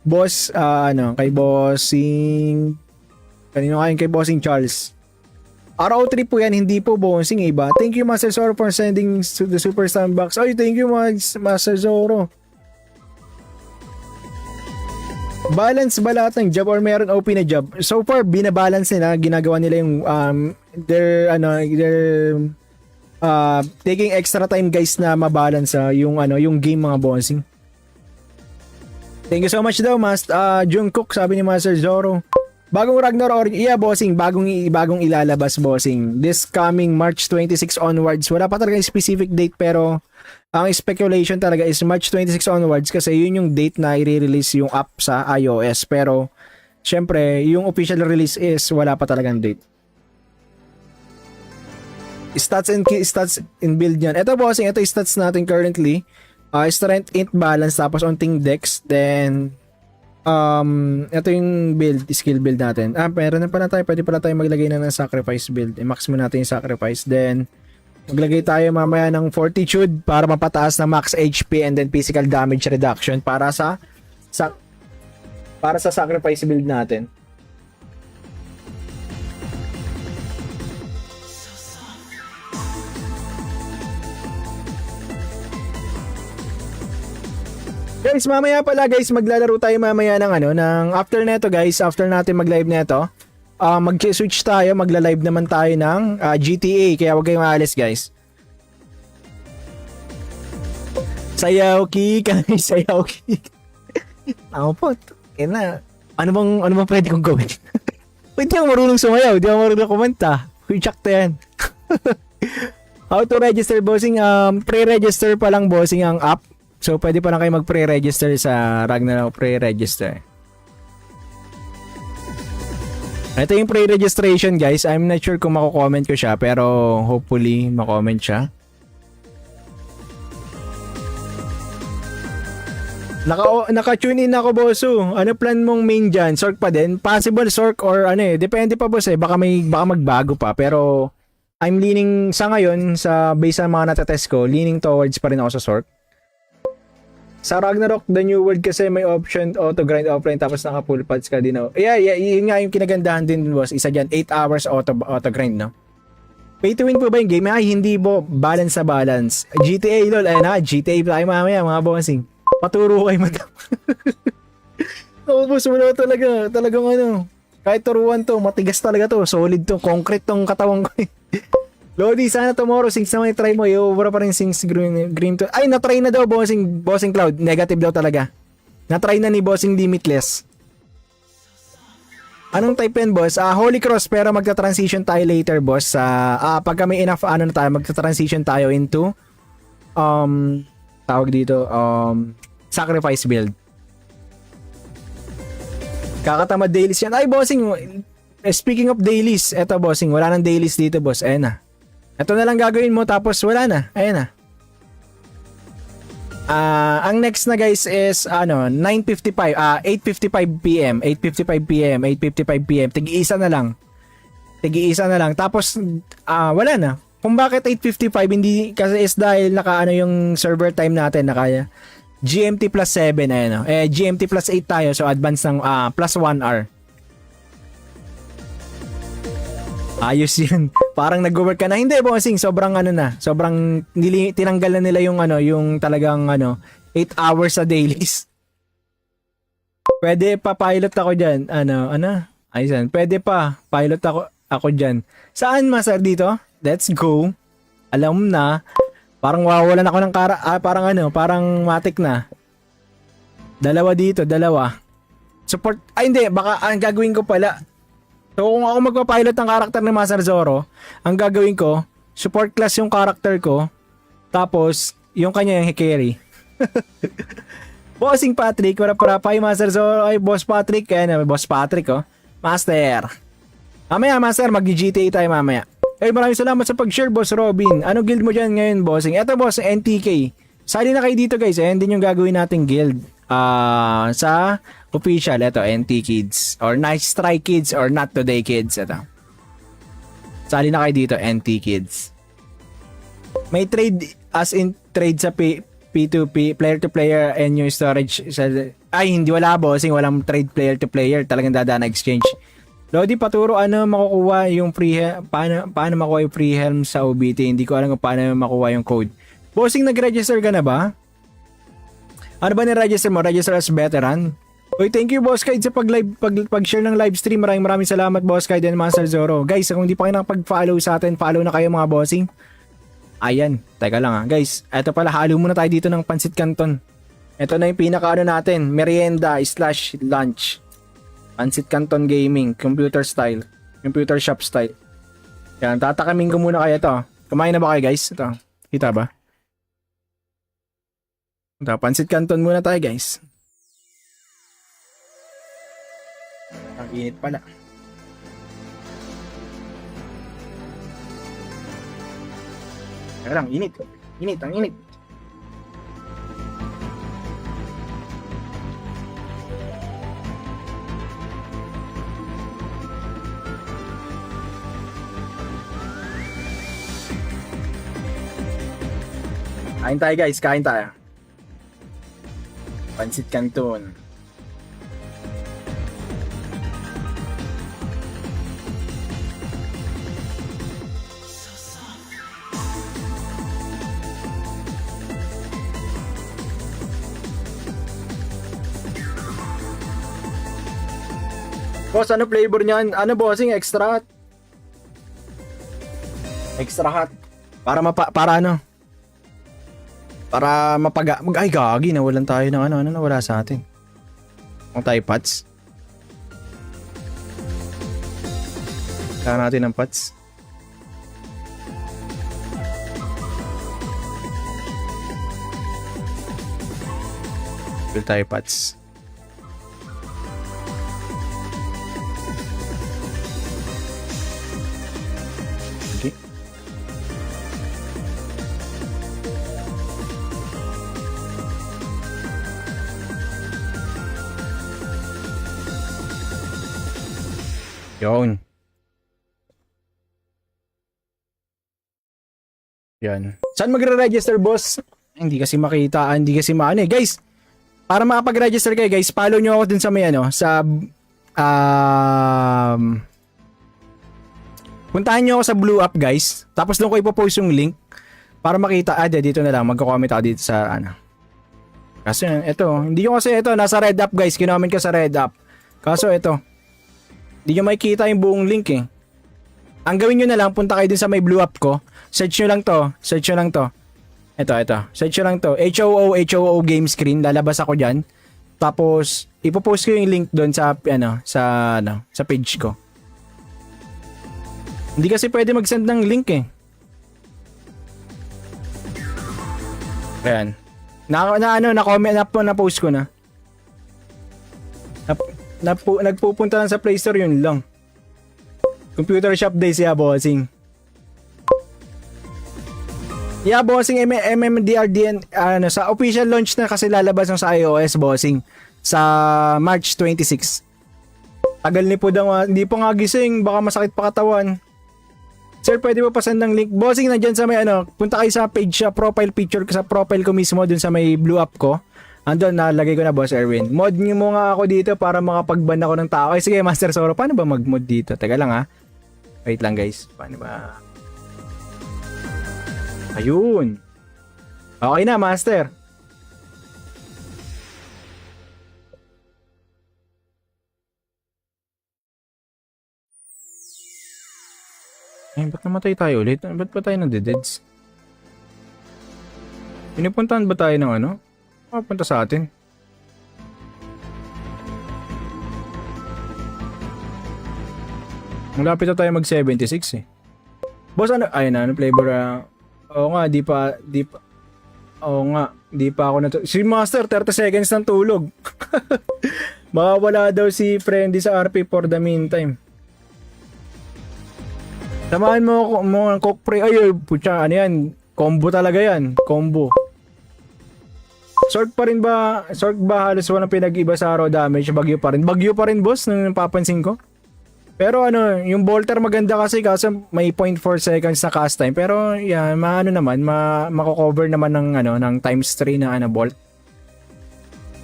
Boss, kay Bossing, kanino kayo kay Bossing Charles. RO3 po yan, hindi po bossing iba. Thank you Master Zoro for sending to the Super Sandbox. Ay, thank you Master Zoro. Balance ba lahat ng job or meron OP na job? So far, binabalance nila, ginagawa nila yung they're taking extra time guys na mabalance yung game mga bossing. Thank you so much daw, Jungkook, sabi ni Master Zoro. Bagong Ragnarok, yeah bossing, bagong ilalabas bossing. This coming March 26 onwards. Wala pa talaga specific date pero ang speculation talaga is March 26 onwards kasi yun yung date na i-release yung app sa iOS. Pero syempre, yung official release is wala pa talagang date. Stats in build yan. Ito bossing, ito yung stats natin currently. Strength, int, balance, tapos onting dex, then ito yung skill build natin. Meron na pala tayo, pwede pala tayo maglagay na ng sacrifice build. I-max mo natin yung sacrifice, then maglagay tayo mamaya ng fortitude para mapataas ng max HP and then physical damage reduction para sa sacrifice build natin. Guys, mamaya pala guys, maglalaro tayo mamaya ng after neto guys, after natin mag-live neto. Mag-switch tayo, magla-live naman tayo ng GTA, kaya huwag kayong aalis guys. Sayaw kick, sayaw kick. Ako po, ano bang pwede kong gawin? Hindi ako marunong sumayaw, hindi ako marunong kumanta. Huchak to yan. How to register bossing? Pre-register pa lang bossing ang app. So, pwede pa lang kayo mag-pre-register sa Ragnarok pre-register. Ito yung pre-registration guys. I'm not sure kung mako-comment ko siya pero hopefully mako-comment siya. Naka-tune in ako bosso. Ano plan mong main dyan? Sork pa din? Possible Sork or depende pa boss baka magbago pa pero I'm leaning sa ngayon sa base sa mga natetest ko, leaning towards pa rin ako sa Sork. Sa Ragnarok, The New World kasi may option auto grind offline tapos naka full pads ka din. Yeah, yun nga yung kinagandahan din boss. Isa dyan, 8 hours auto grind, no? Pay to win po ba yung game? Ay, hindi po. Balance sa balance. GTA, lol. Ayun na, GTA tayo mamaya, mga bossing. Paturo kayo, madam. Boss, wala talaga. Talagang kahit turuan to, matigas talaga to. Solid to. Concrete tong katawan ko. Lodi, sana tomorrow since naman i-try mo, i-over pa rin since green to. Ay, na-try na daw bossing Cloud. Negative daw talaga. Na-try na ni bossing Limitless. Anong type yan, boss? Holy Cross, pero magta-transition tayo later, boss. Pagka may enough, magta-transition tayo into tawag dito, sacrifice build. Kakatamad dailies yan. Ay, bossing, speaking of dailies, eto bossing, wala nang dailies dito, boss. Ayan na. Ito na lang gagawin mo tapos wala na. Ayan na. Ang next na guys is 9:55 8:55 PM, 8:55 PM, 8:55 PM. Tig-iisa na lang. Tapos wala na. Kung bakit 8:55 hindi kasi is dahil yung server time natin naka GMT plus 7 GMT plus 8 tayo so advance ng plus 1 hour. Ayos yun. Parang nag-work ka na. Hindi, bossing. Sobrang sobrang tinanggal na nila yung talagang 8 hours sa dailies. Pwede pa pilot ako dyan. Ayun. Pwede pa pilot ako dyan. Saan, master, dito? Let's go. Alam na. Parang wawalan ako ng parang matik na. Dalawa dito. Support. Ay, hindi. Baka ang gagawin ko pala. So kung ako magpapilot ng karakter ni Master Zoro, ang gagawin ko, support class yung karakter ko, tapos yung kanya yung carry. Bossing Patrick, para pa yung Master Zoro, ay Boss Patrick, Boss Patrick Master. Mamaya Master, mag-GTA tayo mamaya. Ay maraming salamat sa pag-share Boss Robin. Ano guild mo dyan ngayon bossing? Eto boss, NTK. Sali na kayo dito guys, ayan din yung gagawin nating guild. Sa official, ito, NT Kids or Nice Try Kids or Not Today Kids, ito. Sali na kayo dito, NT Kids. May trade as in trade sa P2P, player to player and yung storage sa Ay, hindi wala bossing. Walang trade player to player. Talagang dadaan na exchange. Lodi, paturo ano makukuha yung paano makuha yung free helm sa OBT. Hindi ko alam kung paano makuha yung code. Bossing, nag-register ka na ba? Ano ba ni-register mo? Register as veteran? Uy, thank you Boss Kide sa pag-share ng live stream. Maraming salamat Boss Kide and Master Zoro. Guys, kung hindi pa kayo nakapag-follow sa atin, follow na kayo mga bossing. Ayan, teka lang guys, eto pala, halo muna tayo dito ng Pansit Canton. Ito na yung pinaka natin, merienda/lunch. Pansit Canton Gaming, computer shop style. Yan, tatakamin ko muna kayo to. Kumain na ba kayo guys? Ito, kita ba? Ito, Pansit Canton muna tayo guys. Ang init pala. Kaya lang, init. Ang init. Kain tayo guys, kain tayo. Pansit Canton. Boss, ano flavor niyan? Ano bossing? Extra hot? Extra hot. Para ano? Para ay gagi, nawalan tayo ng ano nawala sa atin. Ang tayo pots. Kaya natin ng pots. Fill tayo pots. Okay. Yun. Yan. Saan magre-register, boss? Hindi kasi makita, hindi kasi maano eh. Guys, para makapag-register kayo, guys, follow nyo ako dun sa may ano, sa puntahan nyo ako sa Blue App, guys. Tapos doon ko ipopost yung link para makita. Dito na lang, magko-comment ako dito sa ano. Kasi ito, hindi nyo kasi ito, nasa Red App, guys. Kinoment ko sa Red App. Kaso ito, hindi nyo makikita yung buong link eh. Ang gawin nyo na lang, punta kayo din sa may Blue App ko. Search nyo lang to. Ito. Search nyo lang to. HOO game screen. Lalabas ako dyan. Tapos, ipopost ko yung link doon sa page ko. Hindi kasi pwede mag-send ng link eh. Ayan. Na-post ko na. Nagpupunta lang sa Play Store, yun lang. Computer Shop Days, yeah, bossing. Yeah, bossing, MMDRDN, sa official launch na kasi lalabas ng sa iOS, bossing. Sa March 26. Tagal ni po daw, hindi pa nga gising, baka masakit pa katawan. Sir, pwede mo pasend ng link? Bossing, nandyan sa may punta kayo sa page, profile picture, sa profile ko mismo, dun sa may Blue App ko. Andun, nalagay ko na, Boss Erwin. Mod nyo mo nga ako dito para makapag-ban ako ng tao. Ay, sige, Master Zoro, paano ba mag-mod dito? Teka lang ha. Wait lang guys. Paano ba? Ayun. Okay na, Master. Ay, ba't namatay tayo ulit? Ba't ba tayo nade-deads? Pinupuntahan ba tayo ng ano? Punta sa atin. Malapit na tayo mag 76 eh. Boss, ano? Ayun na, ano flavor? Oo nga, di pa. Oo nga, di pa ako si Master, 30 seconds ng tulog. Makawala daw si Friendly sa RP for the meantime. Samahan mo ang cook pre. Ay, putya, ano yan? Combo talaga yan. Combo. Sork ba halos walang pinag-iba sa araw damage? Bagyo pa rin boss, nung napapansin ko. Pero yung bolter maganda kasi may 0.4 seconds na cast time. Pero yan, mako-cover naman ng ng times 3 na bolt.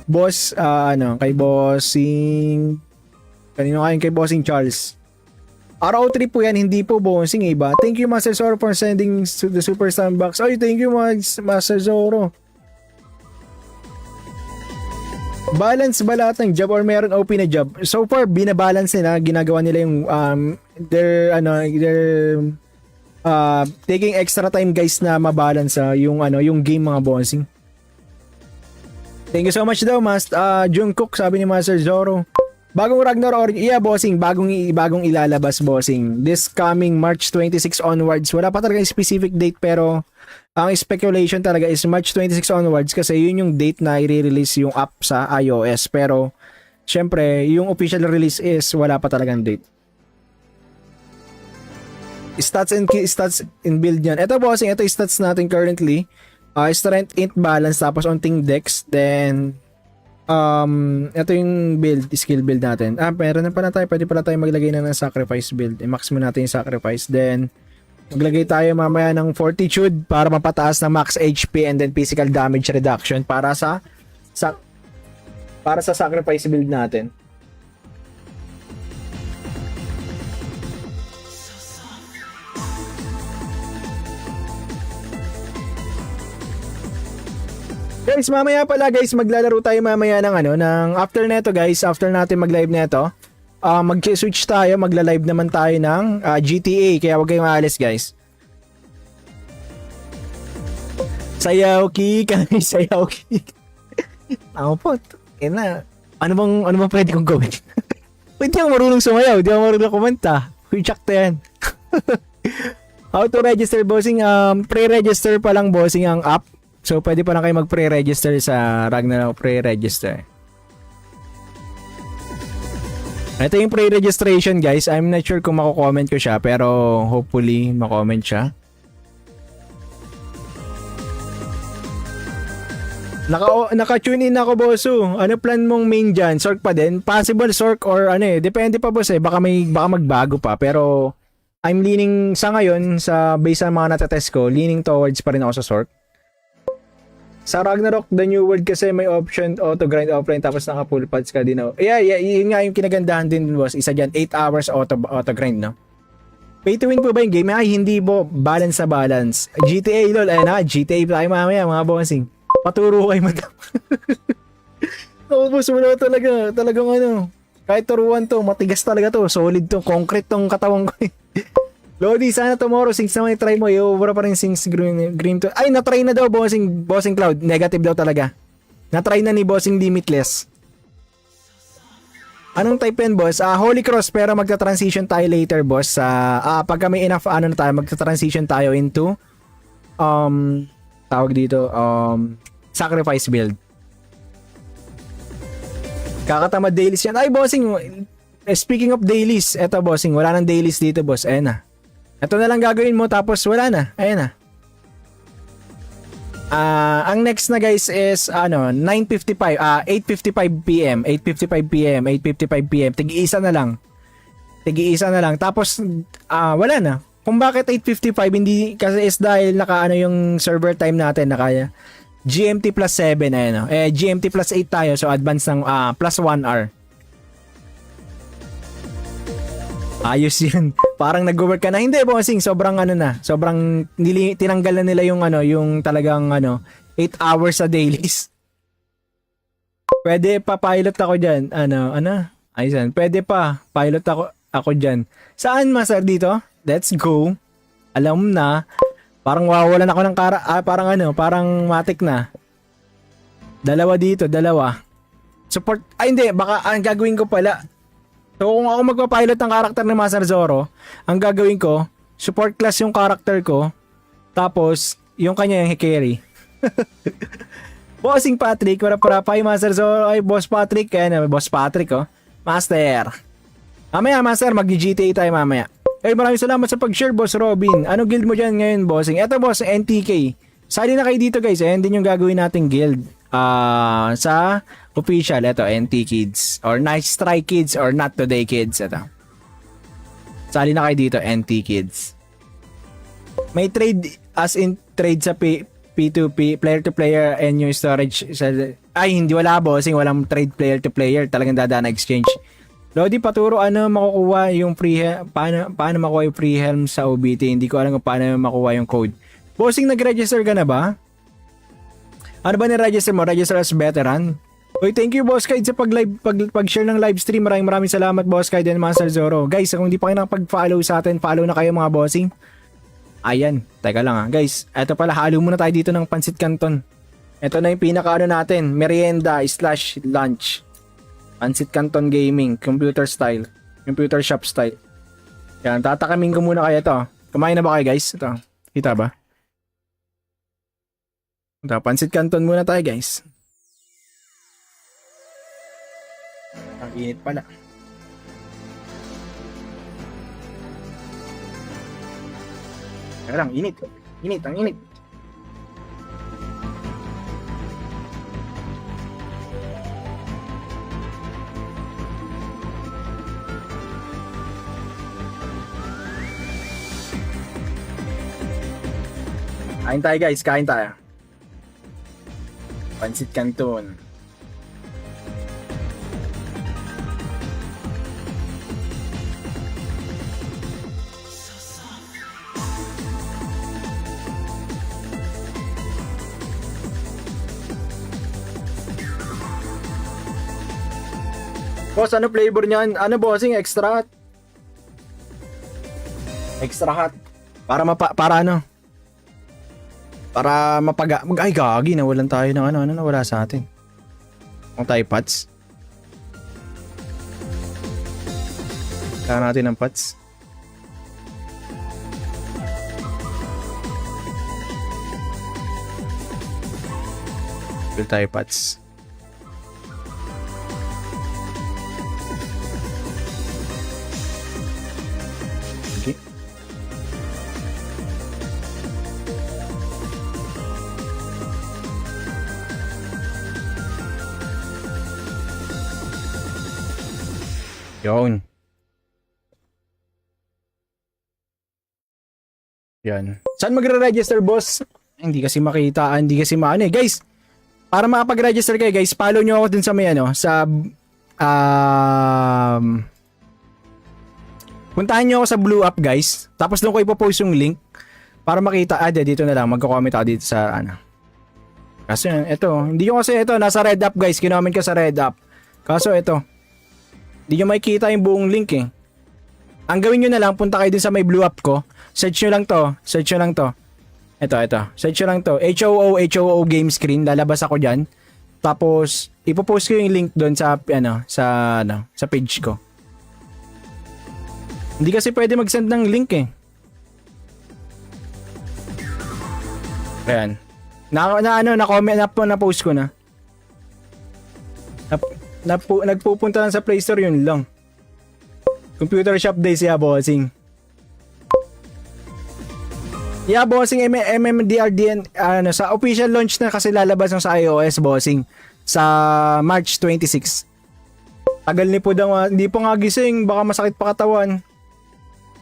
boss, kay bossing, kanino kayo kay bossing Charles. RO3 po yan, hindi po bossing iba. Thank you Master Zoro for sending to the Super Sandbox. Ay, thank you Master Zoro. Balance ba lahat ng job or meron OP na job? So far, binabalance nila, ginagawa nila yung they're taking extra time guys na mabalance yung game mga bossing. Thank you so much daw, Jungkook, sabi ni Master Zoro. Bagong Ragnarok, yeah bossing, bagong ilalabas bossing. This coming March 26 onwards. Wala pa talaga specific date pero ang speculation talaga is March 26 onwards kasi yun yung date na i-release yung app sa iOS. Pero syempre, yung official release is wala pa talagang date. Stats in build yan. Ito bossing, ito yung stats natin currently. Strength, int, balance, tapos onting dex, then ito yung skill build natin. Meron na pala tayo, pwede pala tayo maglagay na ng sacrifice build. I-max mo natin yung sacrifice, then maglagay tayo mamaya ng fortitude para mapataas na max HP and then physical damage reduction para sa sacrifice build natin. Guys, mamaya pala guys, maglalaro tayo mamaya ng after neto guys, after natin mag-live neto. Mag-switch tayo, magla-live naman tayo ng GTA, kaya huwag kayong maalis guys. Sayaw kick, sayaw kick. Ako po, ano bang pwede kong gawin? Hindi ako marunong sumayaw, hindi ako marunong kumanta. Huwag yan. How to register bossing? Pre-register pa lang bossing ang app. So pwede pa lang kayo mag-pre-register sa Ragnarok pre-register. Ito yung pre-registration guys. I'm not sure kung mako-comment ko siya pero hopefully mako-comment siya. Naka-tune in ako bosso. Ano plan mong main dyan? Sork pa din? Possible sork or depende pa boss baka magbago pa pero I'm leaning sa ngayon based sa mga natetest ko, leaning towards pa rin ako sa sork. Sa Ragnarok, the new world kasi may option auto grind offline tapos naka full pads ka din. Yeah, yun nga yung kinagandahan din boss. Isa dyan, 8 hours auto grind, no? Pay to win po ba yung game? Ay, hindi po. Balance sa balance. GTA, lol. GTA tayo mamaya, mga bossing. Paturo kayo, madam. Boss, wala talaga. Talagang kahit turuan to, matigas talaga to. Solid to. Concrete tong katawan ko. Lodi, sana tomorrow, since naman i-try mo, i-over pa rin since green to. Ay, na-try na daw, bossing Cloud. Negative daw talaga. Na-try na ni bossing Limitless. Anong type yan, boss? Holy Cross, pero magta-transition tayo later, boss. Pagka may enough, magta-transition tayo into, tawag dito, sacrifice build. Kakatamad dailies yan. Ay, bossing, speaking of dailies, eto, bossing, wala nang dailies dito, boss. Ayan na. Ito na lang gagawin mo tapos wala na. Ayan na. Ang next na guys is 8:55 PM. 8:55 PM. Tig-iisa na lang. Tapos wala na. Kung bakit 8:55 hindi kasi is dahil yung server time natin naka GMT plus 7 GMT plus 8 tayo so advance ng plus 1 hour. Ayos yun. Parang nag-work ka na. Hindi, bossing. Sobrang Sobrang tinanggal na nila yung talagang 8 hours a dailies. Pwede pa pilot ako dyan. Ayun. Pwede pa pilot ako dyan. Saan, master, dito? Let's go. Alam na. Parang wawalan ako ng parang matik na. Dalawa dito. Support. Ay, hindi. Baka ang gagawin ko pala. So kung ako magpapilot ng karakter ni Master Zoro, ang gagawin ko, support class yung karakter ko, tapos yung kanya yung carry. Bossing Patrick, para pa Master Zoro, ay Boss Patrick, Boss Patrick Master. Mamaya Master, mag-GTA tayo mamaya. Maraming salamat sa pag-share, Boss Robin. Ano guild mo dyan ngayon, bossing? Eto boss, NTK. Sali na kayo dito guys, ayan din yung gagawin nating guild. Sa official, ito, NT Kids or Nice Try Kids or Not Today Kids, ito. Sali na kayo dito, NT Kids. May trade as in trade sa P2P, player to player, and yung storage ay hindi, wala bossing, walang trade player to player, talagang dadaan na exchange. Lodi, paturo ano makukuha yung paano makuha yung free helm sa OBT. Hindi ko alam kung paano makuha yung code. Bossing, nag-register ka na ba? Ano ba ni-register mo? Register as veteran? Oy, thank you Boss Kyle sa pag-share ng live stream. Maraming salamat Boss Kyle and Master Zoro. Guys, kung hindi pa kayo nakapag-follow sa atin, follow na kayo mga bossing. Ayan, teka lang guys, eto pala, halo muna tayo dito ng Pancit Canton. Ito na yung pinaka natin, merienda / lunch. Pancit Canton Gaming, computer shop style. Yan, tatakamin ko muna kayo to. Kumain na ba kayo guys? Ito, kita ba? Ito, Pancit Canton muna tayo guys. Ang init pala. Kaya lang, init. Ang init. Kain tayo guys, kain tayo. Pancit Canton. Boss, ano flavor niyan? Ano bossing? Extra hot? Extra hot. Para ano? Para ay gagi, nawalan tayo ng ano nawala sa atin. Ang tayo pots. Kaya natin ng pots. Fill tayo pots. Yun. Yan. Saan magre-register, boss? Hindi kasi makita, hindi kasi maano eh. Guys, para makapag-register kayo, guys, follow nyo ako dun sa may ano, sa puntahan nyo ako sa Blue App, guys. Tapos doon ko ipopost yung link para makita. Dito na lang, magko-comment ako dito sa ano. Kasi ito, hindi ko kasi ito, nasa Red App, guys. Kinoment ko sa Red App. Kaso ito, hindi nyo makikita yung buong link eh. Ang gawin nyo na lang, punta kayo din sa may Blue App ko. Search nyo lang to. Ito. Search nyo lang to. HOO game screen. Lalabas ako dyan. Tapos, ipopost ko yung link doon sa page ko. Hindi kasi pwede mag-send ng link eh. Ayan. Na-post ko na. Nagpupunta lang sa Play Store, yun lang. Computer Shop Days, yeah, bossing. Yeah, bossing, MMDRDN, sa official launch na kasi lalabas ng sa iOS, bossing. Sa March 26. Tagal ni po daw, hindi po nga gising, baka masakit pa katawan.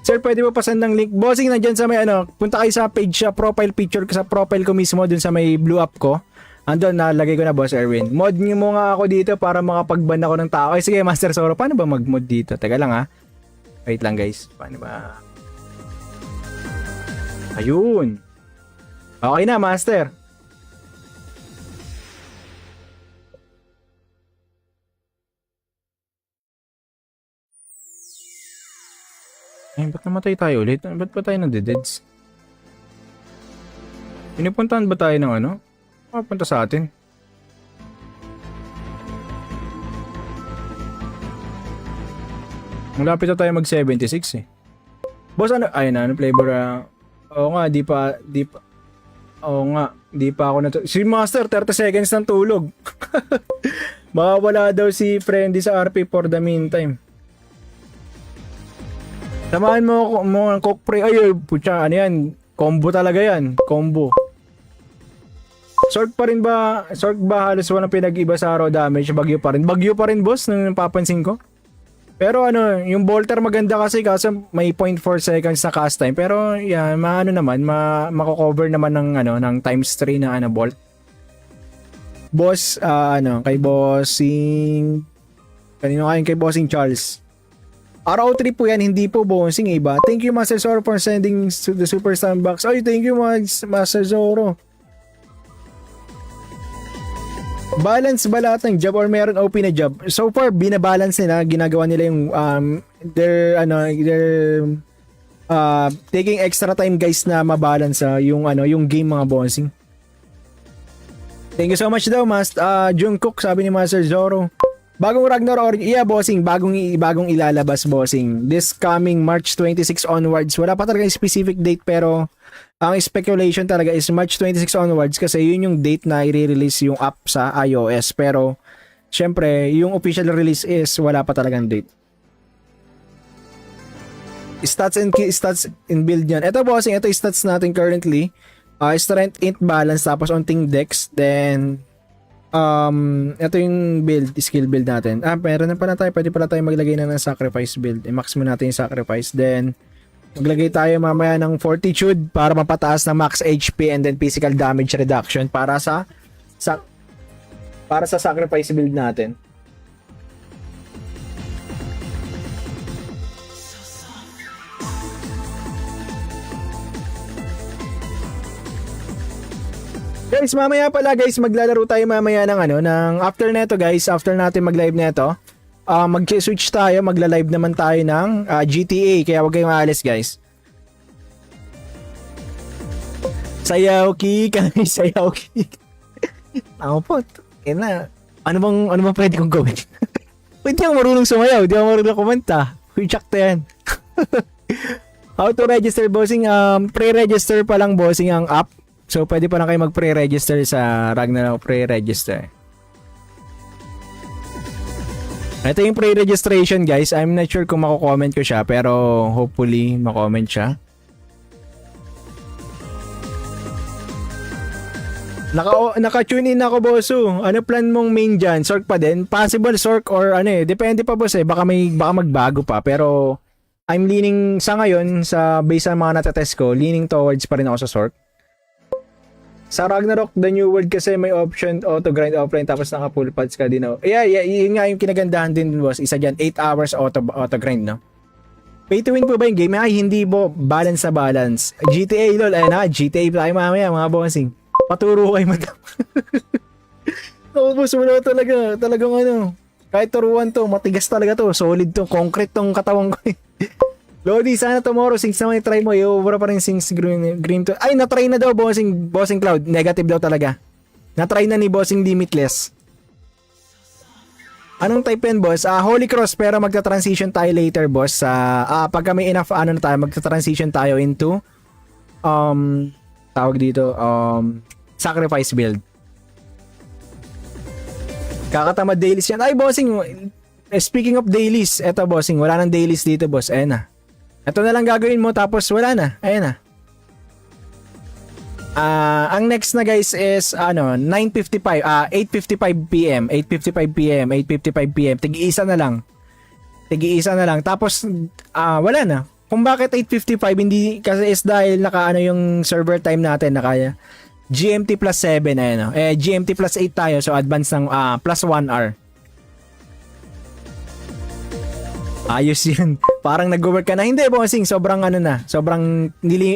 Sir, pwede mo pasend ng link? Bossing, nandyan sa may punta kayo sa page, sa profile picture, sa profile ko mismo, dun sa may Blue App ko. Andun, nalagay ko na, Boss Erwin. Mod nyo mo nga ako dito para makapag-ban ako ng tao. Ay, sige, Master Zoro, paano ba mag-mod dito? Teka lang ha. Wait lang guys. Paano ba? Ayun. Okay na, Master. Ay, ba't namatay tayo ulit? Ba't ba tayo nade-deads? Pinupuntahan ba tayo ng ano? Punta sa atin. Malapit na tayo mag 76 eh. Boss, ano flavor? Oo nga, di pa ako si Master 30 seconds ng tulog. Baka wala daw si Friendly sa RP for the meantime. Samahan mo ng Coke Pre. Ay, putya, ano yan? Combo talaga yan. Combo. Sork pa rin ba? Sork ba halos walang pinag-iba sa araw damage? Bagyo pa rin, boss, nung napapansin ko. Pero ano, yung Bolter maganda kasi may 0.4 seconds na cast time. Pero yeah, maano naman, mako-cover naman ng ano, ng times 3 na ano bolt. Boss, ano, kay bossing kanino kayo kay bossing Charles. RO3 po yan, hindi po bossing iba. Thank you Master Zoro for sending to the Super Sandbox. Ay, thank you Master Zoro. Balance ba lahat ng job or meron OP na job? So far, binabalance nila. Ginagawa nila yung they're taking extra time guys na mabalance yung yung game mga bossing. Thank you so much daw, Jungkook, sabi ni Master Zoro. Bagong Ragnarok, yeah bossing, bagong ilalabas bossing. This coming March 26 onwards. Wala pa talaga specific date pero ang speculation talaga is March 26 onwards kasi yun yung date na i-release yung app sa iOS. Pero syempre, yung official release is wala pa talagang date. Stats and build yan. Ito bossing, ito yung stats natin currently. Strength, int, balance, tapos onting dex, then ito yung skill build natin. Meron na pala tayo, pwede pala tayo maglagay na ng sacrifice build. I-max mo natin yung sacrifice, then maglagay tayo mamaya ng fortitude para mapataas na max HP and then physical damage reduction para sa sacrifice build natin. Guys, mamaya pala guys, maglalaro tayo mamaya ng after neto guys, after natin mag-live neto. Mag-switch tayo, magla-live naman tayo ng GTA, kaya huwag kayong maalis guys. Sayaw kick, sayaw kick. Ako po, ano bang pwede kong gawin? Pwede ako marunong sumayaw, di ako marunong kumanta. Huichak to yan. How to register bossing? Pre-register pa lang bossing ang app. So, pwede pa lang kayo mag-pre-register sa Ragnarok pre-register. Ito yung pre-registration guys. I'm not sure kung mako-comment ko siya pero hopefully mako-comment siya. Naka-tune in ako bosso. Ano plan mong main dyan? Sork pa din? Possible Sork or depende pa boss eh. Baka magbago pa pero I'm leaning sa ngayon based sa mga natetest ko, leaning towards pa rin ako sa Sork. Sa Ragnarok, the new world kasi may option auto grind offline tapos naka full pads ka din. Yeah, yun nga yung kinagandahan din boss. Isa dyan, 8 hours auto grind, no? Pay to win po ba yung game? Ay, hindi po. Balance sa balance. GTA, lol. Ayun na, GTA tayo mamaya, mga bossing. Paturo kayo madam. Boss, wala talaga. Talagang kahit turuan to, matigas talaga to. Solid to. Concrete tong katawan ko eh. Lodi, sana tomorrow, since naman i-try mo, i-over pa rin since green to. Ay, na-try na daw, bossing Cloud. Negative daw talaga. Na-try na ni bossing Limitless. Anong type yan, boss? Holy Cross, pero magta-transition tayo later, boss. Pagka may enough, na tayo, magta-transition tayo into, tawag dito, sacrifice build. Kakatamad dailies yan. Ay, bossing, speaking of dailies, eto, bossing, wala nang dailies dito, boss. Ayan na. Ito na lang gagawin mo tapos wala na. Ayan na. Ang next na guys is 9:55 8:55 PM 8:55 PM 8:55 PM Tigi-isa na lang tapos wala na. Kung bakit 8:55 hindi kasi is dahil yung server time natin naka GMT plus 7 GMT plus 8 tayo so advance ng plus 1 hour. Ayos yun. Parang nag-work ka na. Hindi, bossing. Sobrang sobrang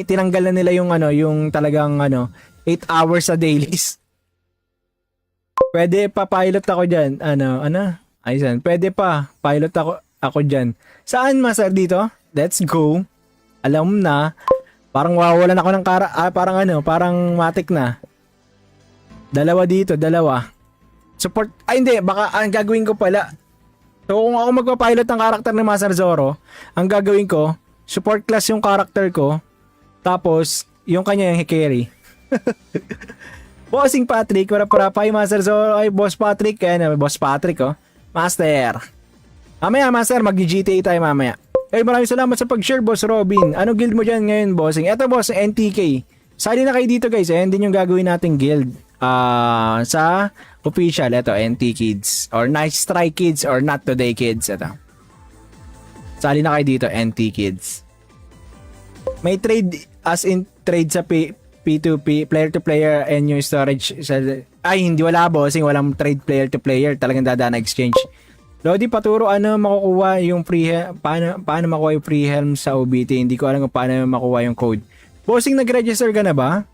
tinanggal na nila yung talagang 8 hours a dailies. Pwede pa pilot ako dyan. Ayun. Pwede pa pilot ako dyan. Saan, master, dito? Let's go. Alam na. Parang wawalan ako ng parang matik na. Dalawa dito, dalawa. Support. Ay, hindi. Baka ang gagawin ko pala. So kung ako magpa-pilot ng karakter ni Master Zoro, ang gagawin ko, support class yung karakter ko, tapos yung kanya yung carry. Bossing Patrick, para Master Zoro, ay Boss Patrick, Boss Patrick Master. Mamaya Master, mag-GTA tayo mamaya. Maraming salamat sa pag-share, Boss Robin. Ano guild mo dyan ngayon, bossing? Eto boss, NTK. Sali na kayo dito guys, din yung gagawin nating guild. Sa official, ito, NT Kids or Nice Try Kids or Not Today Kids, ito. Sali na kayo dito, NT Kids. May trade as in trade sa P2P, player to player and yung storage ay hindi, wala bossing, walang trade player to player, talagang dadaan na exchange. Lodi, paturo ano makukuha yung paano makuha yung free helm sa OBT. Hindi ko alam kung paano makuha yung code. Bossing, nag-register ka na ba?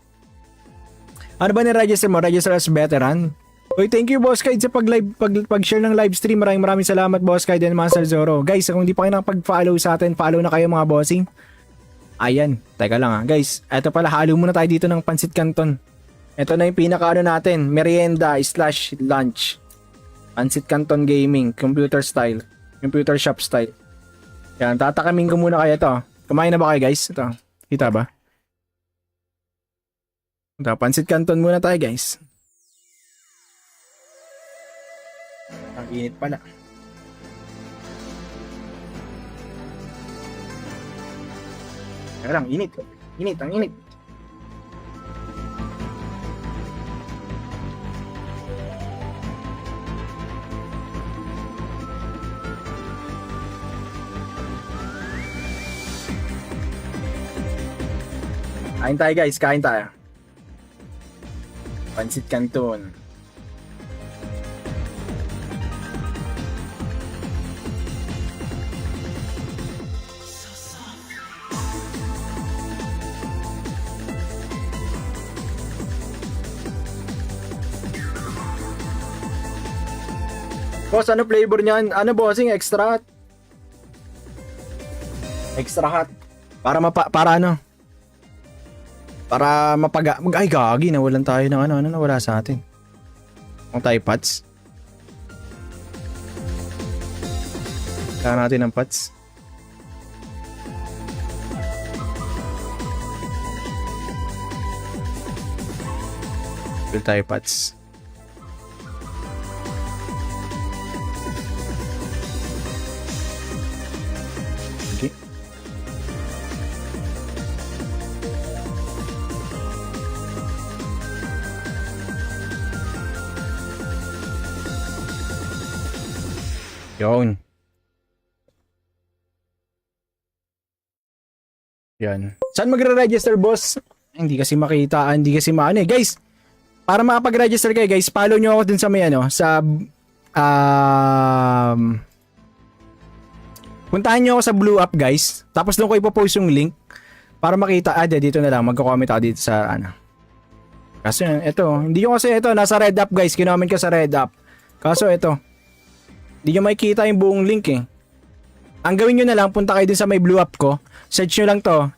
Ano ba ni-register mo? Register as veteran? Uy, thank you Boss Kide sa pag-share ng live stream. Maraming salamat Boss Kide and Master Zoro. Guys, kung hindi pa kayo nakapag-follow sa atin, follow na kayo mga bossing. Ayan, teka lang guys, eto pala, halo muna tayo dito ng Pansit Canton. Ito na yung pinaka natin, merienda/lunch. Pansit Canton Gaming, computer shop style. Yan, tatakamin ko muna kayo to. Kumain na ba kayo guys? Ito, kita ba? Ito, Pansit Canton muna tayo guys. Ang init pala. Teka lang, init. Ang init. Kain tayo guys, kain tayo. Pansit Canton. Boss, ano flavor niyan? Ano bossing? Extra hot? Extra hot. Para ano? Para ay gagi, nawalan tayo ng ano nawala sa atin. Ang tayo pots. Kailangan natin ng pots. Fill tayo pots. Okay. Yun. Yan. Saan magre-register, boss? Hindi kasi makita, hindi kasi maano eh. Guys, para makapag-register kayo, guys, follow nyo ako dun sa may ano, sa puntahan nyo ako sa Blue App, guys. Tapos doon ko ipopost yung link para makita. Dito na lang, magko-comment ako dito sa ano. Kasi ito, hindi nyo kasi ito, nasa Red App, guys. Kinoment ko sa Red App. Kaso ito, hindi nyo makikita yung buong link eh. Ang gawin nyo na lang, punta kayo dun sa may Blue App ko. Search nyo lang to.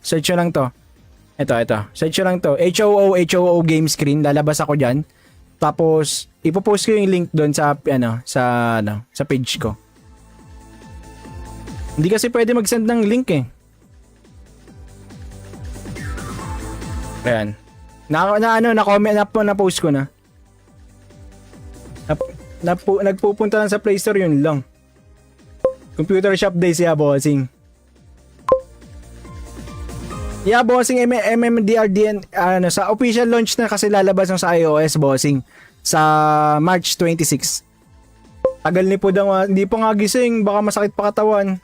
Ito. Search nyo lang to. HOO game screen. Lalabas ako dyan. Tapos, ipopost ko yung link doon sa page ko. Hindi kasi pwede mag-send ng link eh. Ayan. Na-post ko na. Nagpupunta lang sa Play Store, yun lang. Computer Shop Days, yeah, bossing. Yeah, bossing, MMDRDN, sa official launch na kasi lalabas ng sa iOS, bossing, sa March 26. Tagal ni po daw, hindi pa nga gising, baka masakit pa katawan.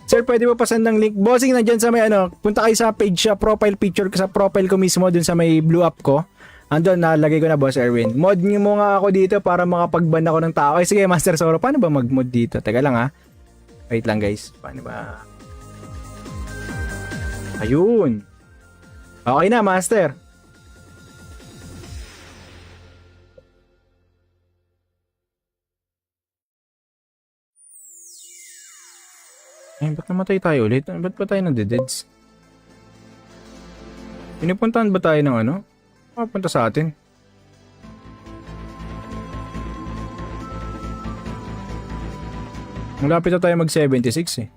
Sir, pwede mo pasend ng link? Bossing, nandyan sa may punta kayo sa page, profile picture, sa profile ko mismo, dun sa may Blue App ko. Andun, nalagay ko na, Boss Erwin. Mod nyo mo nga ako dito para makapag-ban ako ng tao. Sige, Master Zoro, paano ba mag-mod dito? Teka lang ha. Wait lang guys. Paano ba? Ayun. Okay na, Master. Ba't namatay tayo ulit? Ba't ba tayo nandideds? Pinupuntahan ba tayo ng ano? Punta sa atin. Malapit na tayo mag 76 eh.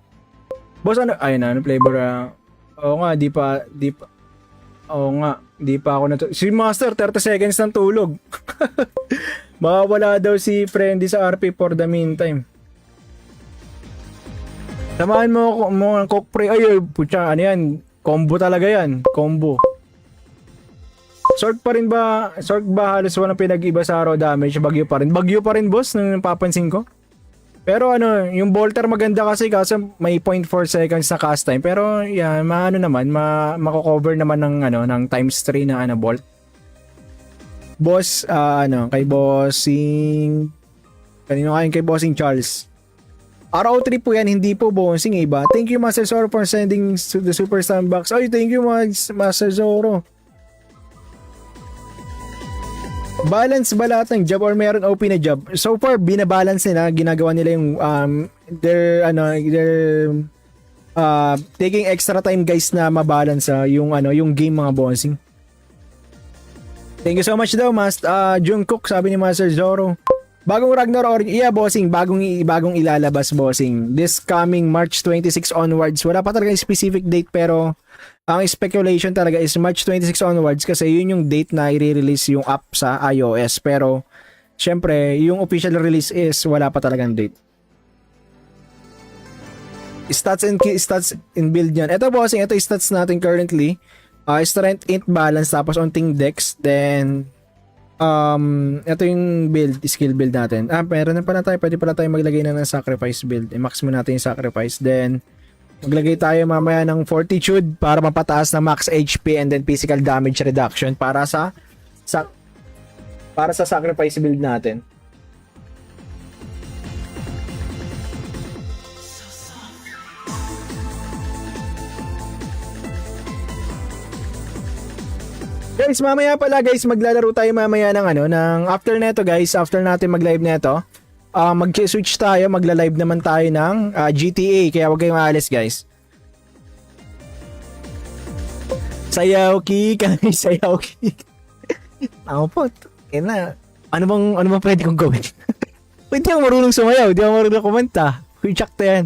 Boss, ano flavor? Oo nga, di pa ako si Master 30 seconds ng tulog. Makawala daw si Friendly sa RP for the meantime. Samahan mo ang cook pre. Ay, putya, ano yan? Combo talaga yan. Combo. Sorg ba halos walang pinag-iba sa raw damage? Bagyo pa rin. Bagyo pa rin, boss, nung napapansin ko. Pero ano, yung Bolter maganda kasi may 0.4 seconds na cast time. Pero yeah, maano naman, mako-cover naman ng ano, ng times 3 na ano bolt. Boss, ano, kay Bossing kanino kayo kay Bossing Charles. RO3 po yan, hindi po Bossing iba. Thank you Master Zoro for sending to the Super Sandbox. Ay, thank you Master Zoro. Balance ba lahat ng job or meron OP na job? So far, binabalance nila. Ginagawa nila yung they're taking extra time guys na mabalance yung ano, yung game mga bossing. Thank you so much daw, Jungkook, sabi ni Master Zoro. Bagong Ragnarok, yeah, bossing, bagong ilalabas, bossing. This coming March 26 onwards. Wala pa talaga specific date pero ang speculation talaga is March 26 onwards kasi yun yung date na i-release yung app sa iOS. Pero, syempre, yung official release is wala pa talagang date. Stats and build yan. Ito bossing, ito yung stats natin currently. Strength, int, balance, tapos onting dex. Then, ito yung build, skill build natin. Meron na pala tayo. Pwede pala tayo maglagay na ng sacrifice build. I-max mo natin yung sacrifice. Then, maglagay tayo mamaya ng fortitude para mapataas na max HP and then physical damage reduction para sa sacrifice build natin. Guys, mamaya pala guys, maglalaro tayo mamaya ng ano, ng after neto guys, after natin mag-live neto. Mag-switch tayo, magla-live naman tayo ng GTA, kaya huwag kayong aalis guys. Sayaw ki, kami sayaw ki. Ako po, ina. Ano bang pwede kong gawin? Hindi ako marunong sumayaw, hindi ako marunong kumanta. Huichak to yan.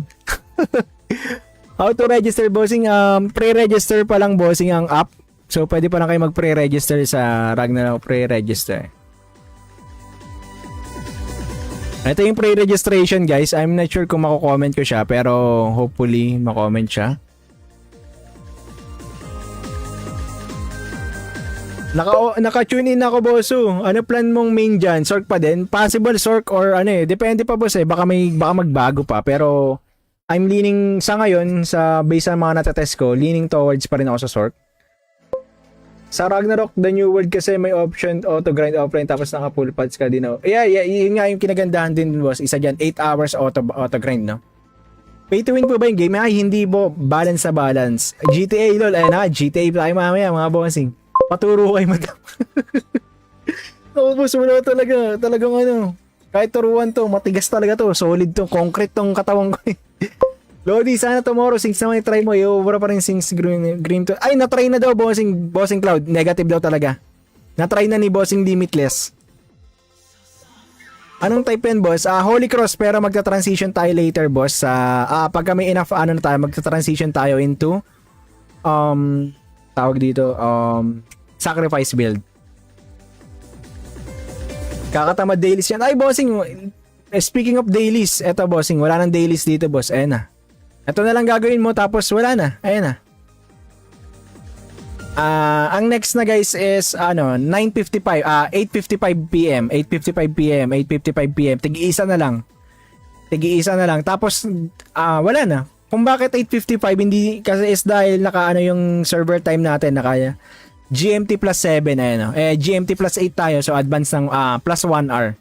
How to register bossing? Pre-register pa lang bossing ang app. So pwede pa lang kayo mag-pre-register sa Ragnarok pre-register. Ito yung pre-registration guys. I'm not sure kung mako-comment ko siya pero hopefully mako-comment siya. Naka-tune in ako bosso. Ano plan mong main dyan? Sork pa din? Possible sork or ano depende pa boss baka magbago pa pero I'm leaning sa ngayon sa base sa mga natetest ko, leaning towards pa rin ako sa sork. Sa Ragnarok, the new world kasi may option auto grind offline tapos naka full pads ka din. Yeah, yun nga yung kinagandahan din boss. Isa dyan, 8 hours auto grind, no? Pay to win po ba yung game? Ay, hindi po. Balance sa balance. GTA, lol. Ayun na, GTA tayo mamaya, mga bossing. Paturo kayo, madam. Boss, wala talaga. Talagang ano, kahit turuan to, matigas talaga to. Solid to, concrete tong katawan ko. Lodi, sana tomorrow, since naman i-try mo, i-over pa rin since green to. Ay, na-try na daw, Bossing Cloud. Negative daw talaga. Na-try na ni Bossing Limitless. Anong type yan, boss? Holy Cross, pero magta-transition tayo later, boss. Pagka may enough, magta-transition tayo into, tawag dito, sacrifice build. Kakatamad dailies yan. Ay, Bossing, speaking of dailies, eto, Bossing, wala nang dailies dito, boss. Ayan na. Ito na lang gagawin mo tapos wala na. Ayan na. Ang next na guys is 8:55 PM. 8:55 PM. 8:55 PM. Tig-iisa na lang. Tapos wala na. Kung bakit 8:55 hindi kasi is dahil yung server time natin naka GMT plus 7 ayan. GMT plus 8 tayo so advance ng plus 1 hour.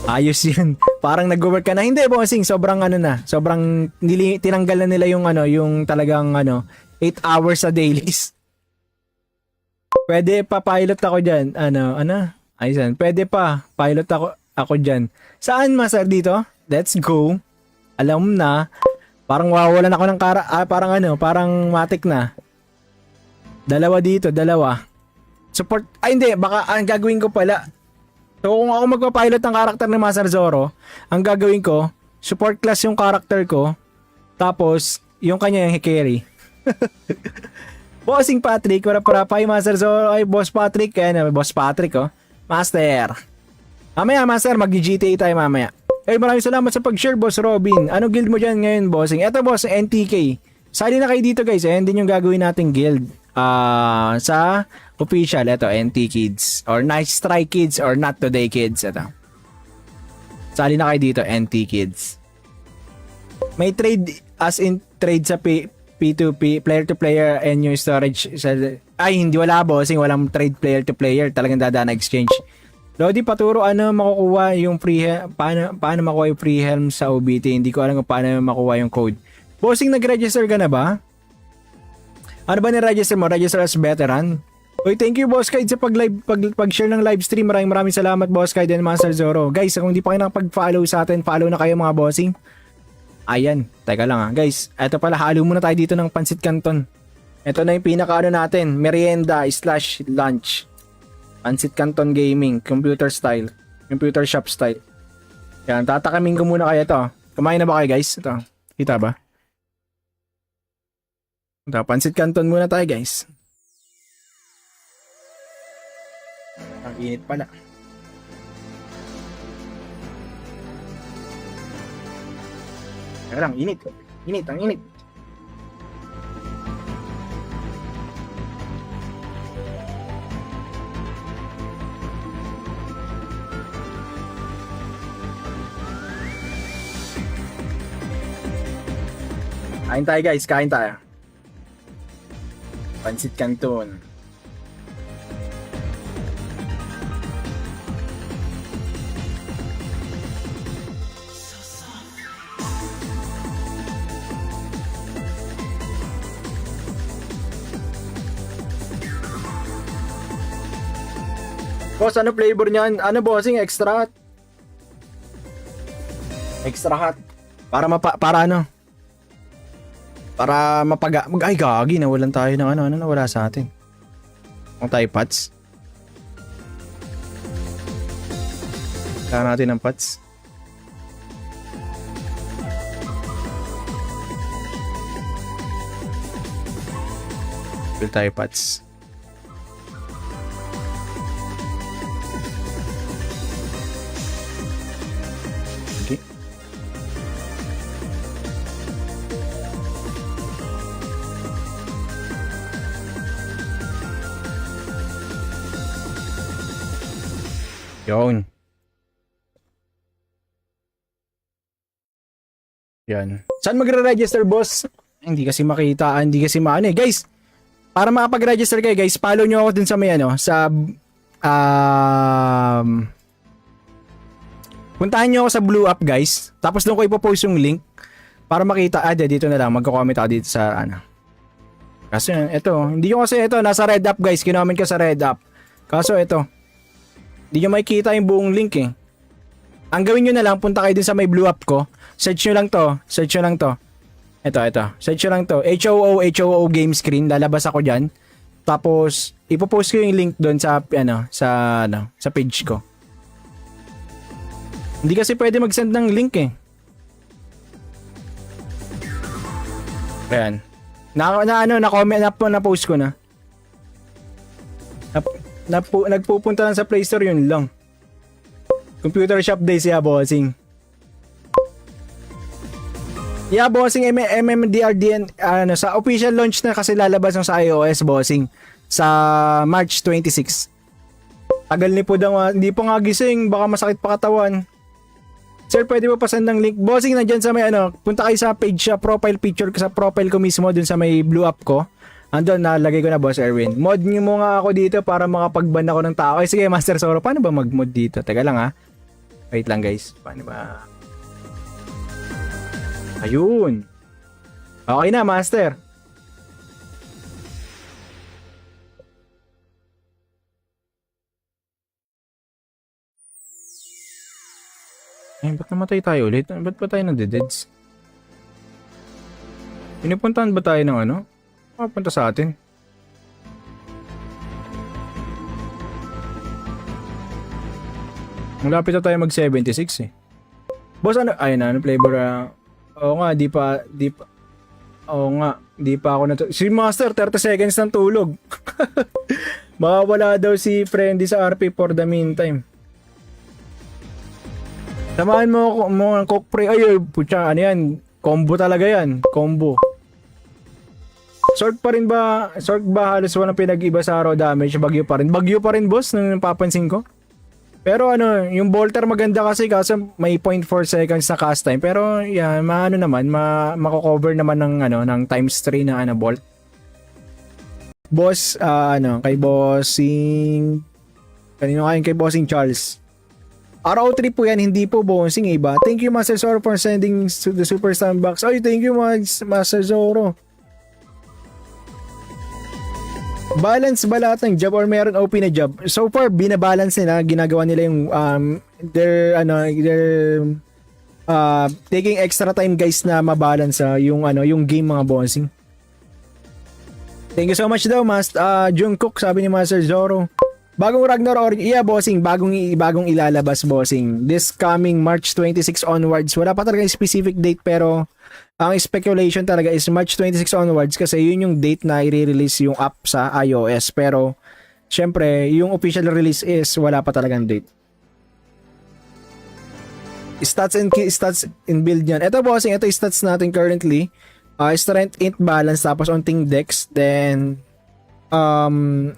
Ayos yun. Parang nag-work ka na. Hindi, bossing. Sobrang sobrang tinanggal na nila yung talagang 8 hours sa dailies. Pwede pa pilot ako dyan. Ayun. Pwede pa pilot ako dyan. Saan, master, dito? Let's go. Alam na. Parang wawalan ako ng parang matik na. Dalawa dito. Support. Ay, hindi. Baka ang gagawin ko pala. So kung ako magpapilot ng karakter ni Master Zoro, ang gagawin ko, support class yung karakter ko, tapos yung kanya yung carry. Bossing Patrick, wala pa yung Master Zoro, ay Boss Patrick, kaya Boss Patrick Master. Mamaya Master, mag-GTA tayo mamaya. Maraming salamat sa pag-share, Boss Robin. Ano guild mo dyan ngayon, Bossing? Eto boss, NTK. Sali na kayo dito guys, ayan din yung gagawin nating guild. Sa official, ito, NT Kids or Nice Try Kids or Not Today Kids, ito. Sali na kayo dito, NT Kids. May trade as in trade sa P2P, player to player and yung storage sa... Ay, hindi wala bossing, walang trade player to player. Talagang dadaan na exchange. Lodi, paturo ano makukuha yung paano makuha yung free helm sa OBT. Hindi ko alam kung paano makuha yung code. Bossing, nag-register ka na ba? Ano ba ni-register mo? Register as veteran? Uy, thank you Boss Kide sa pag-share ng live stream. Maraming salamat Boss Kide and Master Zoro. Guys, kung hindi pa kayo nakapag-follow sa atin, follow na kayo mga bossing. Ayan, teka lang guys, eto pala, halo muna tayo dito ng Pansit Canton. Ito na yung pinaka natin, merienda/lunch. Pansit Canton Gaming, computer style, computer shop style. Yan, tatakamin ko muna kayo to. Kumain na ba kayo guys? Ito, kita ba? Ito, Pansit Canton muna tayo guys. Ang init pala. Teka lang, init. Init, ang init. Kain tayo guys, kain tayo. Pansit Canton. Boss, ano flavor niyan? Ano bossing? Extra hot? Extra hot. Para ano? Para ay gagi, nawalan tayo ng ano nawala sa atin. Ang tayo pots. Kailangan natin ng pots. Fill tayo pots. Okay. Yun. Yan. Saan magre-register, boss? Hindi kasi makita, hindi kasi maano eh. Guys, para makapag-register kayo, guys, follow nyo ako dun sa may ano, sa puntahan nyo ako sa Blue App, guys. Tapos doon ko ipopost yung link para makita. Dito na lang, magko-comment ako dito sa ano. Kasi ito, hindi nyo kasi ito, nasa Red App, guys. Kinoment ko sa Red App. Kaso ito, hindi nyo makikita yung buong link eh. Ang gawin nyo na lang, punta kayo din sa may Blue App ko. Search nyo lang to. Ito. Search nyo lang to. HOO game screen. Lalabas ako dyan. Tapos, ipopost ko yung link doon sa page ko. Hindi kasi pwede mag-send ng link eh. Ayan. Na-post ko na. Nagpupunta lang sa Play Store, yun lang. Computer Shop Days, yeah, bossing. Yeah, bossing, MMDRDN, sa official launch na kasi lalabas ng sa iOS, bossing. Sa March 26. Tagal ni po daw, hindi pa nga gising, baka masakit pa katawan. Sir, pwede mo pasend ng link? Bossing, nandyan sa may punta kayo sa page, profile picture, sa profile ko mismo, dun sa may Blue App ko. Andun, nalagay ko na, Boss Erwin. Mod nyo mo nga ako dito para makapag-ban ako ng tao. Ay, sige, Master Zoro, paano ba mag-mod dito? Teka lang ha. Wait lang guys. Paano ba? Ayun. Okay na, Master. Ba't namatay tayo ulit? Ba't ba tayo nade-deads? Pinupuntahan ba tayo ng ano? Punta sa atin. Malapit na tayo mag 76 eh. Boss, ano flavor? Oo nga, di pa ako si Master 30 seconds ng tulog. Mawawala daw si Friendly sa RP for the meantime. Samahan mo ng Coke Pre. Ay, putya, ano yan? Combo talaga yan. Combo. Sork ba halos walang pinag-iba sa raw damage? Bagyo pa rin, boss, nung napapansin ko. Pero ano, yung Bolter maganda kasi may 0.4 seconds na cast time. Pero yeah, maano naman, mako-cover naman ng ano, ng times 3 na ano bolt. Boss, ano, kay Bossing kanino kayo kay Bossing Charles. RO3 po yan, hindi po Bossing iba. Thank you Master Zoro for sending to the Super Sandbox. Oy, thank you Master Zoro. Balance ba lahat ng job or meron OP na job? So far, binabalance nila. Ginagawa nila yung they're taking extra time guys na mabalance yung ano, yung game mga bossing. Thank you so much daw, Jungkook, sabi ni Master Zoro. Bagong Ragnarok, yeah, bossing, bagong ilalabas, bossing. This coming March 26 onwards. Wala pa talaga specific date pero ang speculation talaga is March 26 onwards kasi yun yung date na i-release yung app sa iOS. Pero, syempre, yung official release is wala pa talagang date. Stats and build yan. Ito bossing, ito yung stats natin currently. Strength, int, balance, tapos onting dex. Then,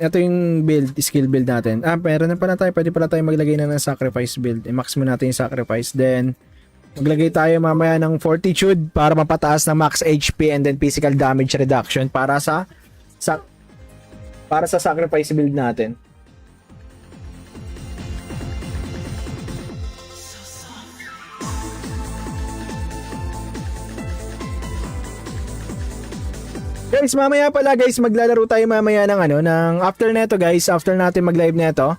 ito yung build, skill build natin. Meron na pala tayo. Pwede pala tayo maglagay na ng sacrifice build. I-max mo natin yung sacrifice. Then, maglagay tayo mamaya ng fortitude para mapataas ng max HP and then physical damage reduction para sa sacrifice build natin. Guys, mamaya pala guys, maglalaro tayo mamaya ng ano, ng after neto guys, after natin mag-live neto.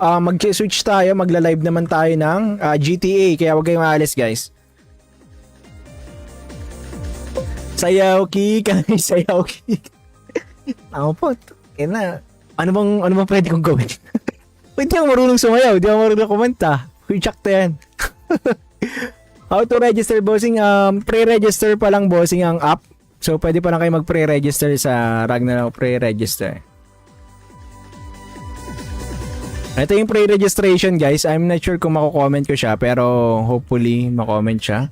Mag-switch tayo, magla-live naman tayo ng GTA, kaya huwag kayong aalis guys. Sayaw kick, sayaw kick. Ako po, ina. Ano bang pwede kong gawin? Hindi ako marunong sumayaw, hindi ako marunong kumanta. Huichak to yan. How to register bossing? Pre-register pa lang bossing ang app. So pwede pa lang kayo mag-pre-register sa Ragnarok pre-register. Ito yung pre-registration guys. I'm not sure kung mako-comment ko siya pero hopefully mako-comment siya.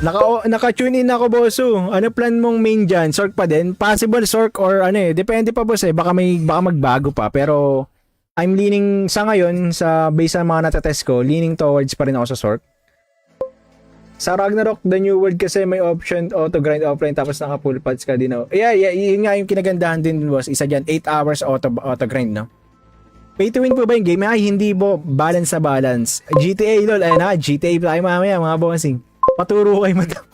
Naka-tune in ako bosso. Ano plan mong main dyan? Sork pa din? Possible Sork or ano depende pa boss baka magbago pa pero I'm leaning sa ngayon sa base sa mga natetest ko, leaning towards pa rin ako sa Sork. Sa Ragnarok, the new world kasi may option auto grind offline tapos naka full pads ka din. Yeah, yun nga yung kinagandahan din boss. Isa dyan, 8 hours auto grind, no? Pay to win po ba yung game? Ay, hindi po. Balance sa balance. GTA, lol. Ayun na, GTA tayo mamaya, mga bossing. Paturo kayo, madam.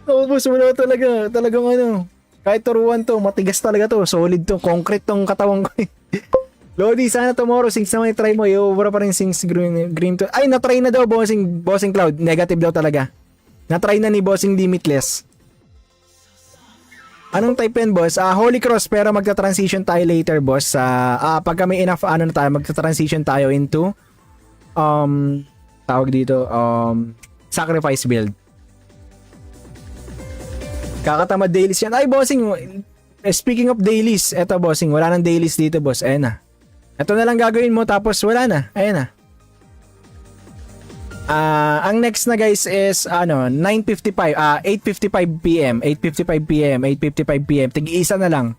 Boss, wala talaga. Talagang ano, kahit turuan to, matigas talaga to. Solid to, concrete tong katawan ko. Lodi, sana tomorrow, since naman i-try mo, i-over pa rin since green to. Ay, na-try na daw, Bossing Cloud. Negative daw talaga. Na-try na ni Bossing Limitless. Anong type yan, boss? Holy Cross, pero magta-transition tayo later, boss. Pagka may enough, magta-transition tayo into, tawag dito, sacrifice build. Kakatamad dailies yan. Ay, bossing, speaking of dailies, eto, bossing, wala nang dailies dito, boss. Ayan na. Ito na lang gagawin mo tapos wala na. Ayan na. Ang next na guys is 9:55 8:55 PM, 8:55 PM, 8:55 PM. Tig-iisa na lang.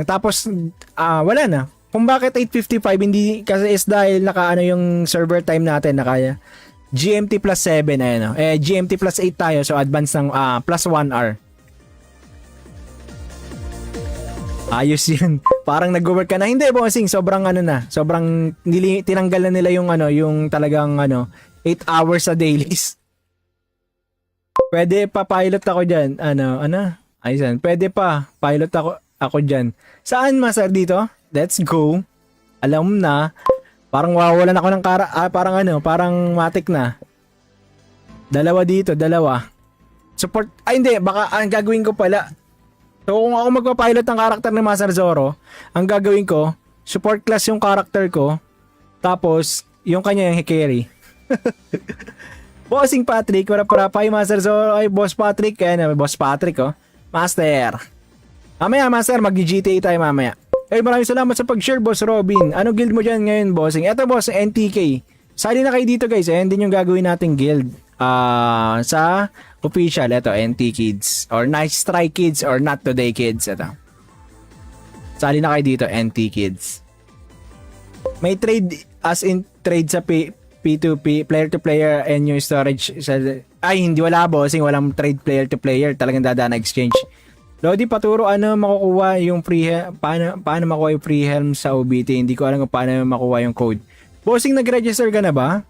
Tapos wala na. Kung bakit 8:55 hindi kasi is dahil yung server time natin naka GMT plus 7 ayan. GMT plus 8 tayo so advance ng plus 1 hour. Ayos yun. Parang nag-work ka na. Hindi, bossing. Sobrang sobrang tinanggal na nila yung talagang 8 hours sa dailies. Pwede pa pilot ako dyan. Ayun. Pwede pa pilot ako dyan. Saan, master, dito? Let's go. Alam na. Parang wawalan ako ng parang matik na. Dalawa dito. Support. Ay, hindi. Baka ang gagawin ko pala. So kung ako magpapilot ng karakter ni Master Zoro, ang gagawin ko, support class yung karakter ko, tapos yung kanya yung carry. Bossing Patrick, para pa yung Master Zoro, ay Boss Patrick, kaya Boss Patrick Master. Mamaya Master, mag-GTA tayo mamaya. Ay maraming salamat sa pag-share Boss Robin. Ano guild mo dyan ngayon bossing? Eto boss, NTK. Sali na kayo dito guys, ayan din yung gagawin nating guild. Sa official, ito, NT Kids or Nice Try Kids or Not Today Kids, ito. Sali na kayo dito, NT Kids. May trade as in trade sa P2P, player to player and yung storage sa... Ay, hindi wala bossing, walang trade player to player. Talagang dadaan na exchange. Lodi, paturo ano makukuha yung paano makuha yung free helm sa OBT. Hindi ko alam kung paano makuha yung code. Bossing, nag-register ka na ba?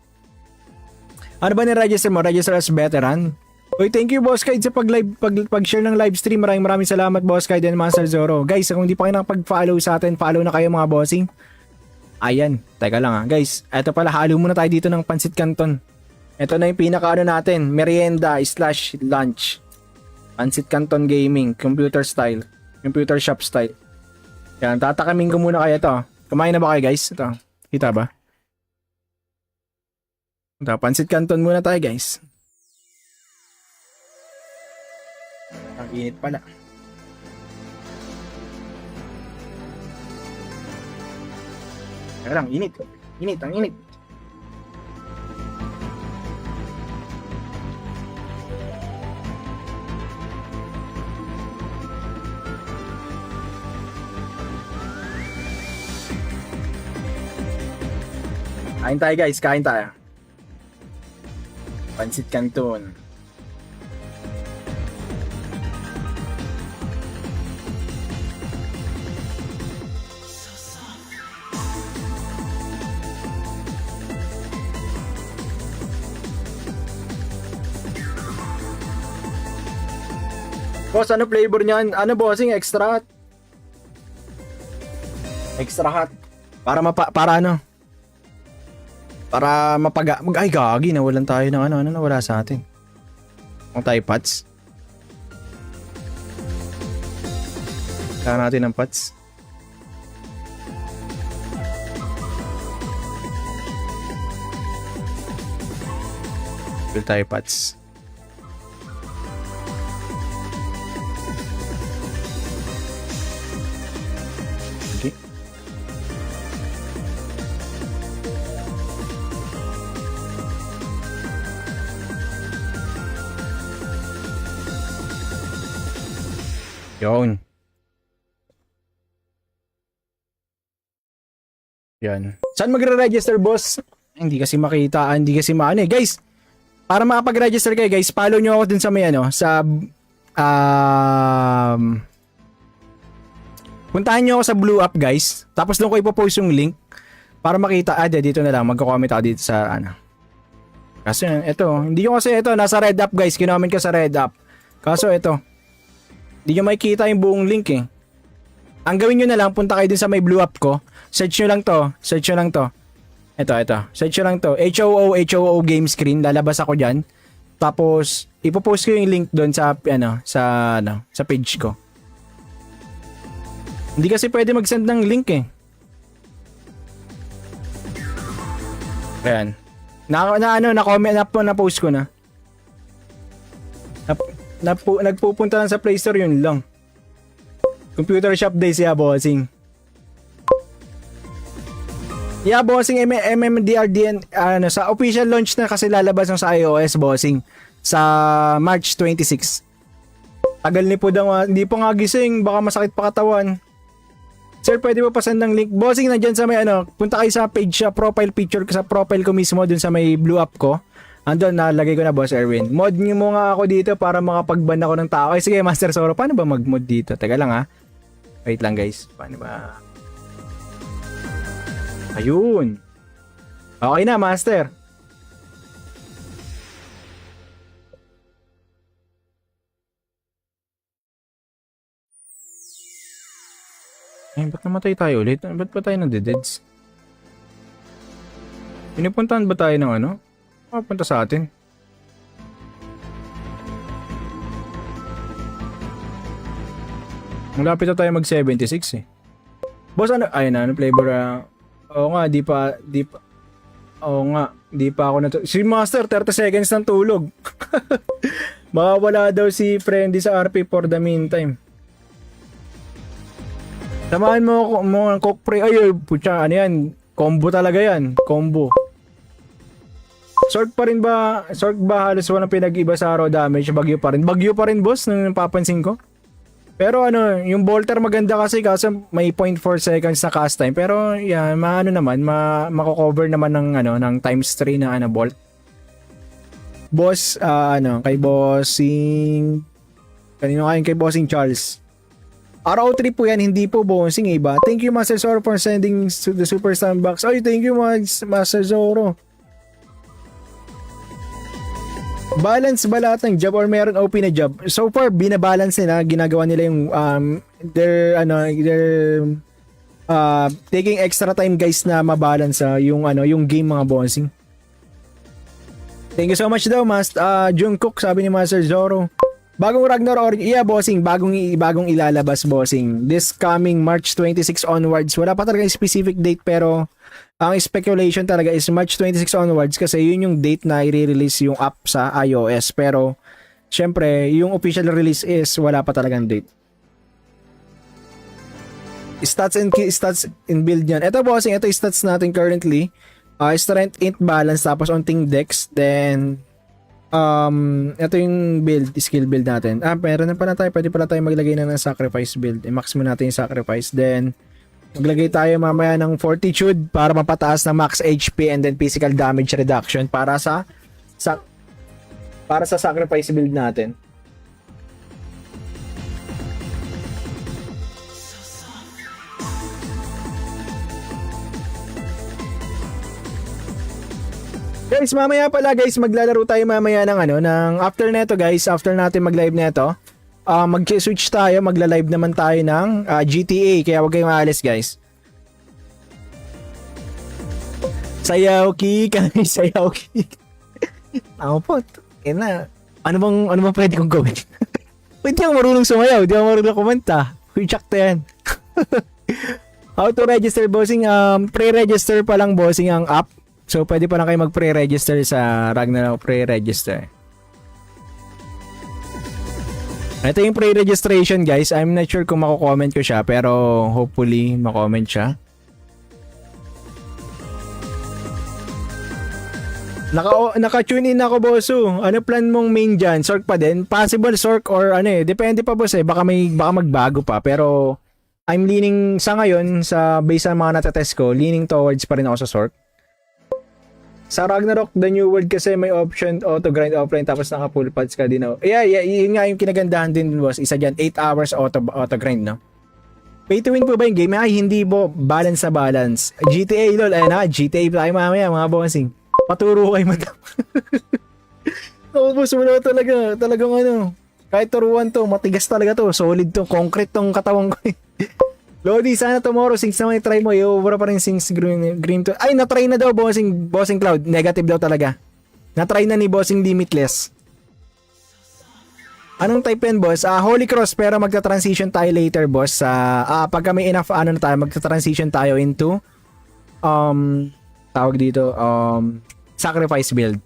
Ano ba ni-register mo? Register as veteran? Uy, thank you Boss Kide sa pag-share ng live stream. Maraming salamat Boss Kide and Master Zoro. Guys, kung hindi pa kayo nakapag-follow sa atin, follow na kayo mga bossing. Ayan, teka lang guys, eto pala, halo muna tayo dito ng Pansit Canton. Ito na yung pinaka-ano natin, merienda/lunch. Pansit Canton Gaming, computer shop style. Yan, tatakamin ko muna kayo ito. Kumain na ba kayo guys? Ito, kita ba? Ito, Pansit Canton muna tayo guys. Ang init pala. Kaya lang, init. Init, ang init. Kain tayo guys, kain tayo. Pansit Canton. Boss, ano flavor niyan? Ano bossing? Extra hot? Extra hot. Para ano? Para ay gagi, nawalan tayo ng ano nawala sa atin. Ang tayo pots. Kailangan natin ng pots. Fill tayo pots. Okay. Yun. Yan. Saan magre-register, boss? Hindi kasi makita, hindi kasi maano eh. Guys, para makapag-register kayo, guys, follow nyo ako dun sa may ano, sa puntahan nyo ako sa Blue App, guys. Tapos doon ko ipopost yung link para makita. Dito na lang, magko-comment ako dito sa ano. Kasi ito, hindi nyo kasi ito, nasa Red App, guys. Kinoment ko sa Red App. Kaso ito, hindi nyo makikita yung buong link eh. Ang gawin nyo na lang, punta kayo din sa may Blue App ko. Search nyo lang to. Ito. Search nyo lang to. HOO game screen. Lalabas ako dyan. Tapos, ipopost ko yung link doon sa page ko. Hindi kasi pwede mag-send ng link eh. Ayan. Na-post ko na. Nagpupunta lang sa Play Store, yun lang. Computer Shop Days, yeah, bossing. Yeah, bossing, MMDRDN, sa official launch na kasi lalabas ng sa iOS, bossing. Sa March 26. Tagal ni po daw, hindi pa nga gising, baka masakit pa katawan. Sir, pwede mo pasend ng link? Bossing, nandyan sa may punta kayo sa page, profile picture, sa profile ko mismo, dun sa may Blue App ko. Andun, nalagay ko na, Boss Erwin. Mod nyo mo nga ako dito para makapag-ban ako ng tao. Ay, sige, Master Zoro, paano ba mag-mod dito? Teka lang ha. Wait lang guys. Paano ba? Ayun. Okay na, Master. Ay, ba't namatay tayo ulit? Ba't ba tayo nade-deads? Pinupuntahan ba tayo ng ano? Punta sa atin. Malapit na tayo mag 76 eh. Boss, ano? Ayun na, ano flavor? Oo nga, di pa. Oo nga, di pa ako si Master, 30 seconds ng tulog. Makawala daw si Friendly sa RP for the meantime. Samahan mo ang cook pre. Ay, putya, ano yan? Combo talaga yan. Combo. Sork pa rin ba? Sork ba halos walang pinag-iba sa raw damage? Bagyo pa rin. Bagyo pa rin, boss, nung napapansin ko. Pero ano, yung Bolter maganda kasi may 0.4 seconds na cast time. Pero yeah, maano naman, mako-cover naman ng ano, ng times 3 na ano bolt. Boss, ano, kay Bossing kanino kayo kay Bossing Charles. RO3 po yan, hindi po Bossing iba. Thank you Master Zoro for sending to the Super Sandbox. Ay, thank you Master Zoro. Balance ba lahat ng job or meron OP na job? So far, binabalance nila. Ginagawa nila yung they're taking extra time guys na mabalance yung yung game mga bossing. Thank you so much daw, Jungkook, sabi ni Master Zoro. Bagong Ragnarok, yeah bossing, bagong ilalabas bossing. This coming March 26 onwards. Wala pa talaga specific date pero ang speculation talaga is March 26 onwards kasi yun yung date na i-release yung app sa iOS. Pero, syempre, yung official release is wala pa talagang date. Stats in build yan. Ito bossing, ito yung stats natin currently. Strength, int, balance, tapos onting dex. Then, ito yung build, skill build natin. Meron na pala tayo. Pwede pala tayo maglagay na ng sacrifice build. I-max mo natin yung sacrifice. Then, maglagay tayo mamaya ng fortitude para mapataas na max HP and then physical damage reduction para sa sacrifice build natin. Guys, mamaya pala guys, maglalaro tayo mamaya ng after neto guys, after natin mag-live neto. Mag-switch tayo, magla-live naman tayo ng GTA, kaya huwag kayong maalis guys. Sayaw kick, sayaw kick. Ako po, ano bang pwede kong gawin? Hindi ako marunong sumayaw, hindi ako marunong kumanta. Huwag yan. How to register bossing? Pre-register pa lang bossing ang app. So pwede pa lang kayo mag-pre-register sa Ragnarok pre-register. Ito yung pre-registration guys. I'm not sure kung mako-comment ko siya pero hopefully mako-comment siya. Naka-tune in ako bosso. Ano plan mong main dyan? Sork pa din? Possible Sork or depende pa boss baka magbago pa pero I'm leaning sa ngayon based sa mga natetest ko, leaning towards pa rin ako sa Sork. Sa Ragnarok, the new world kasi may option auto grind offline tapos naka full pads ka din. Yeah, yun nga yung kinagandahan din boss. Isa dyan, 8 hours auto grind, no? Pay to win po ba yung game? Ay, hindi po. Balance sa balance. GTA, lol. GTA tayo mamaya, mga bossing. Paturo kayo, madam. Boss, wala talaga. Talagang kahit turuan to, matigas talaga to. Solid to. Concrete tong katawan ko. Lodi, sana tomorrow, since naman i-try mo, i-over pa rin since green to. Ay, na-try na daw, Bossing Cloud. Negative daw talaga. Na-try na ni Bossing Limitless. Anong type yan, boss? Holy Cross, pero magta-transition tayo later, boss. Pagka may enough, na tayo, magta-transition tayo into, tawag dito, sacrifice build.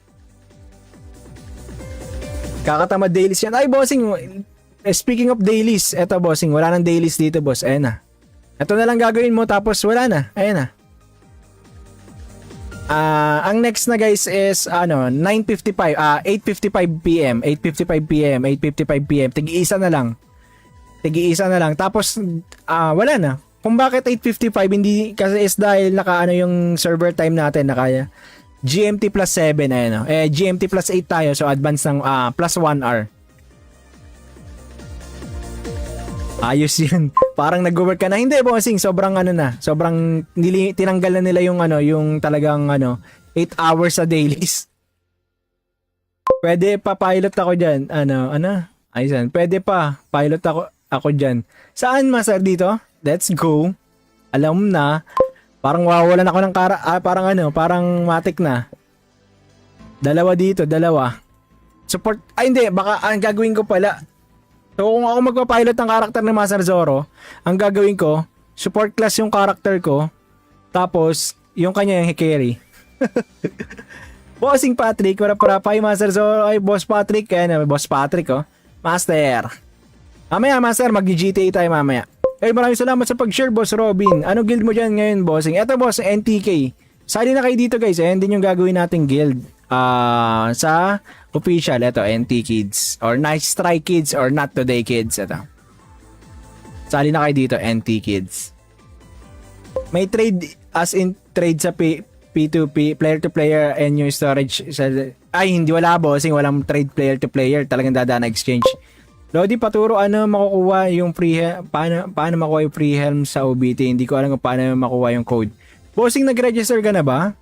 Kakatamad dailies yan. Ay, Bossing, speaking of dailies, eto, Bossing, wala nang dailies dito, boss. Ayan na. Ito na lang gagawin mo tapos wala na. Ayan na. Ang next na guys is 8:55 PM. 8:55 PM. Tig-iisa na lang. Tapos wala na. Kung bakit 8:55 hindi kasi is dahil naka yung server time natin naka GMT plus 7 GMT plus 8 tayo so advance ng plus 1 hour. Ayos yun. Parang nag-work ka na. Hindi, bossing. Sobrang Sobrang tinanggal na nila yung talagang 8 hours a dailies. Pwede pa pilot ako dyan. Ayun. Pwede pa. Pilot ako dyan. Saan, master, dito? Let's go. Alam na. Parang wawalan ako ng parang matik na. Dalawa dito. Support. Ay, hindi. Baka ang gagawin ko pala. So kung ako magpapilot ng karakter ni Master Zoro, ang gagawin ko, support class yung karakter ko, tapos yung kanya yung carry. Bossing Patrick, para pa Master Zoro, ay Boss Patrick, Boss Patrick Master. Mamaya Master, mag-GTA tayo mamaya. Maraming salamat sa pag-share, Boss Robin. Ano guild mo dyan ngayon, Bossing? Eto boss, NTK. Sali na kayo dito guys, din yung gagawin nating guild. Sa official, ito, NT Kids or Nice Try Kids or Not Today Kids, ito. Sali na kayo dito, NT Kids. May trade as in trade sa P2P, player to player and yung storage sa... Ay, hindi, wala bossing. Walang trade player to player. Talagang dadaan na exchange. Lodi, paturo makukuha yung paano makuha yung free helm sa OBT. Hindi ko alam kung paano makuha yung code. Bossing, nag-register ka na ba?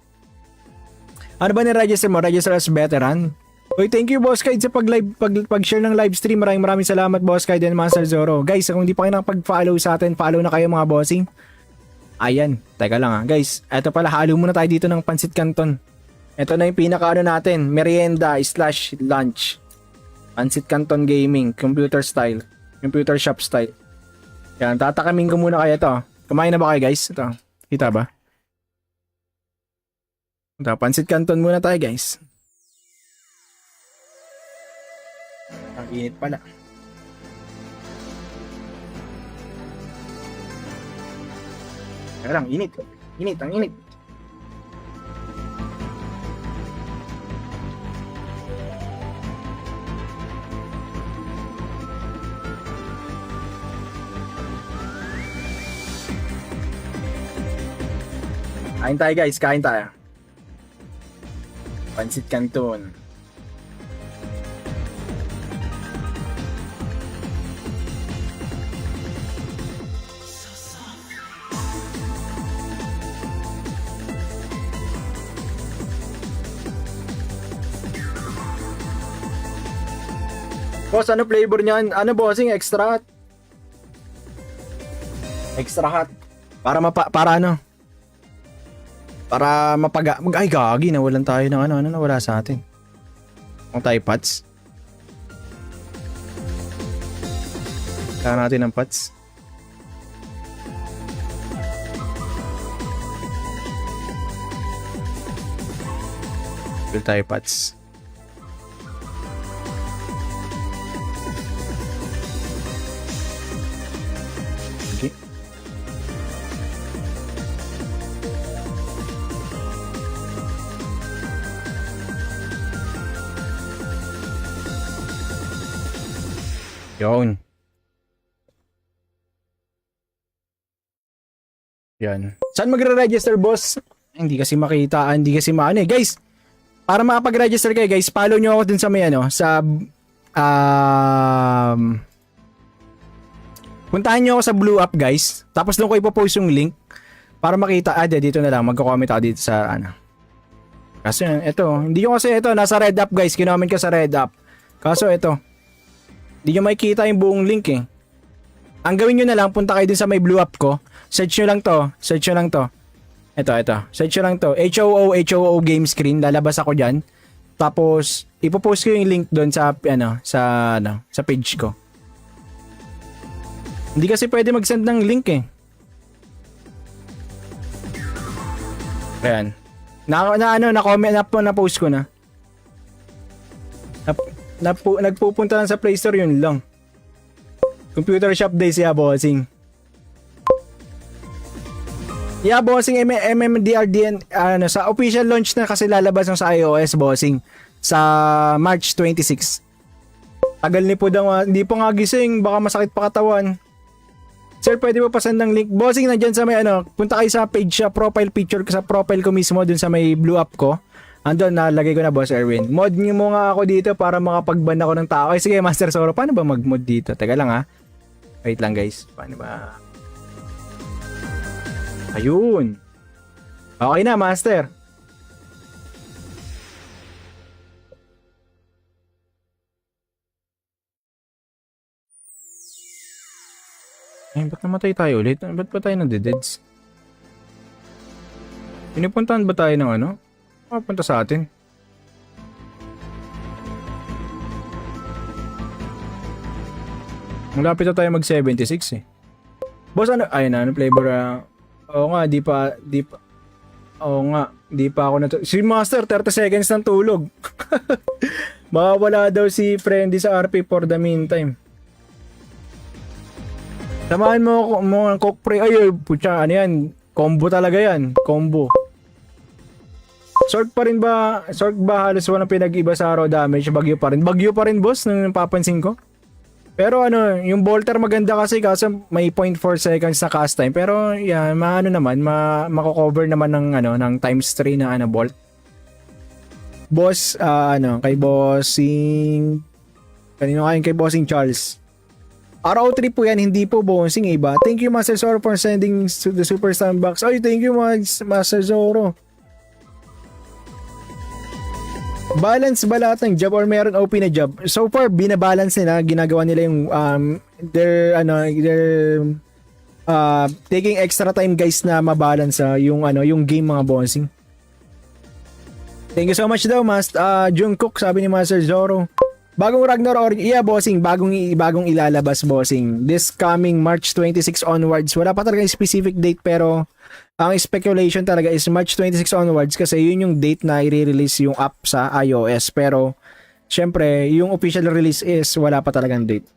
Ano ba ni-register mo? Register as veteran? Uy, thank you Boss Kyle sa pag-share ng live stream. Maraming salamat Boss Kyle and Master Zoro. Guys, kung hindi pa kayo nakapag-follow sa atin, follow na kayo mga bossing. Ayan, teka lang guys, eto pala, halo muna tayo dito ng Pansit Canton. Ito na yung pinaka natin, merienda / lunch. Pansit Canton Gaming, computer shop style. Yan, tatakamin ko muna kayo to. Kumain na ba kayo guys? Ito, kita ba? Ito, Pansit Canton muna tayo guys. Ang init pala. Kaya lang, init. Ang init. Kain tayo guys, kain tayo. Pansit Canton. Boss, ano flavor niyan? Ano bossing? Extra hot? Extra hot. Para ano? Para ay gagi, nawalan tayo ng ano nawala sa atin. Ang tayo pots. Kaya natin ng pots. Fill tayo pots. Yun. Yan. Saan magre-register, boss? Hindi kasi makita, hindi kasi maano eh. Guys, para makapag-register kayo, guys, follow nyo ako dun sa may ano, sa puntahan nyo ako sa Blue App, guys. Tapos doon ko ipopost yung link para makita. Dito na lang, magko-comment ako dito sa ano. Kasi ito, hindi ko kasi ito, nasa Red App, guys. Kinoment ko sa Red App. Kaso ito, hindi nyo makikita yung buong link eh. Ang gawin nyo na lang, punta kayo din sa may Blue App ko. Search nyo lang to. Ito. Search nyo lang to. HOO game screen. Lalabas ako dyan. Tapos, ipopost ko yung link doon sa page ko. Hindi kasi pwede mag-send ng link eh. Ayan. Na-post ko na. Nagpupunta lang sa Play Store, yun lang. Computer Shop Days, yeah, bossing. Yeah, bossing, MMDRDN, sa official launch na kasi lalabas ng sa iOS, bossing. Sa March 26. Tagal ni po daw, hindi po nga gising, baka masakit pa katawan. Sir, pwede mo pasend ng link? Bossing, nandyan sa may punta kayo sa page, sa profile picture, sa profile ko mismo, dun sa may Blue App ko. Andun, nalagay ko na, Boss Erwin. Mod nyo mo nga ako dito para makapag-ban ako ng tao. Ay, sige, Master Zoro, paano ba mag-mod dito? Teka lang ha. Wait lang guys. Paano ba? Ayun. Okay na, Master. Ay, ba't namatay tayo ulit? Ba't ba tayo nade-deads? Pinupuntahan ba tayo ng ano? Punta sa atin. Malapit na tayo mag 76 eh. Boss, ano flavor? Oo nga, di pa ako si Master 30 seconds ng tulog. Baka wala daw si Friendly sa RP for the meantime. Samahan mo ng cook pre. Ay, putya, ano yan? Combo talaga yan. Combo. Sork pa rin ba? Sork ba halos walang pinag-iba sa raw damage? Bagyo pa rin, boss, nung napapansin ko. Pero ano, yung Bolter maganda kasi may 0.4 seconds na cast time. Pero yeah, maano naman, mako-cover naman ng ano, ng times 3 na ano bolt. Boss, ano, kay bossing kanino kayo kay bossing Charles. RO3 po yan, hindi po bossing iba. Thank you Master Zoro for sending to the Super Sandbox. Ay, thank you Master Zoro. Balance ba lahat ng job or meron OP na job? So far, binabalance nila. Ginagawa nila yung they're taking extra time guys na mabalance yung yung game mga bossing. Thank you so much daw, Jungkook, sabi ni Master Zoro. Bagong Ragnarok, yeah bossing, bagong ilalabas bossing. This coming March 26 onwards. Wala pa talaga specific date pero ang speculation talaga is March 26 onwards kasi yun yung date na i-release yung app sa iOS. Pero syempre, yung official release is wala pa talagang date.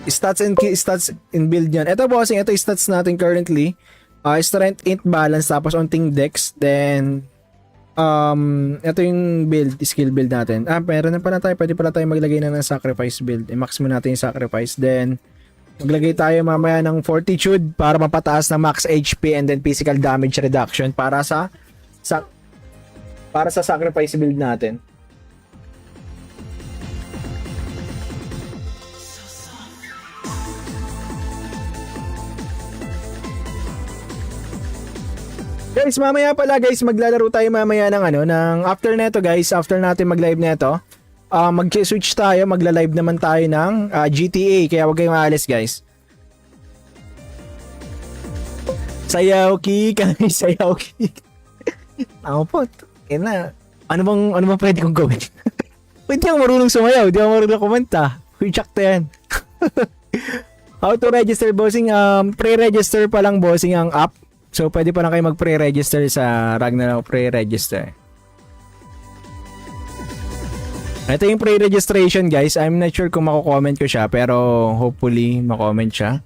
Stats and build yan. Ito bossing, ito yung stats natin currently. Strength, int, balance, tapos onting dex, then ito yung skill build natin. Meron na pala tayo, pwede pala tayo maglagay na ng sacrifice build. I-max mo natin yung sacrifice, then maglagay tayo mamaya ng fortitude para mapataas na max HP and then physical damage reduction para sa sacrifice build natin. Guys, mamaya pala guys, maglalaro tayo mamaya ng after neto guys, after natin mag-live neto. Mag-switch tayo, magla-live naman tayo ng GTA, kaya huwag kayong maalis guys. Sayaw kick, sayaw kick. Ako po, ano bang pwede kong gawin? Pwede ako marunong sumayaw, di ako marunong kumanta. Huichak to yan. How to register bossing? Pre-register pa lang bossing ang app. So, pwede pa lang kayo mag-pre-register sa Ragnarok pre-register. Ito yung pre-registration guys. I'm not sure kung mako-comment ko siya pero hopefully mako-comment siya.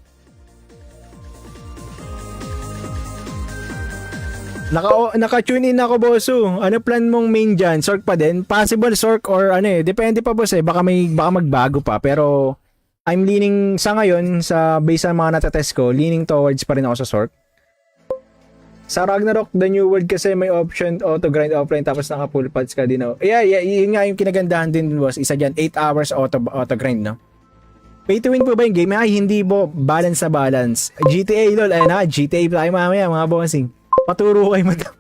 Naka-tune in ako bosso. Ano plan mong main dyan? Sork pa din? Possible Sork or depende pa boss eh. Baka magbago pa pero I'm leaning sa ngayon based sa mga natetest ko, leaning towards pa rin ako sa Sork. Sa Ragnarok, the new world kasi may option auto grind offline tapos naka full pads ka din. Yeah, yun nga yung kinagandahan din boss. Isa dyan, 8 hours auto grind, no? Pay to win po ba yung game? Ay, hindi po. Balance sa balance. GTA, lol. Ayun na, GTA tayo mamaya, mga bossing. Paturo kayo madam.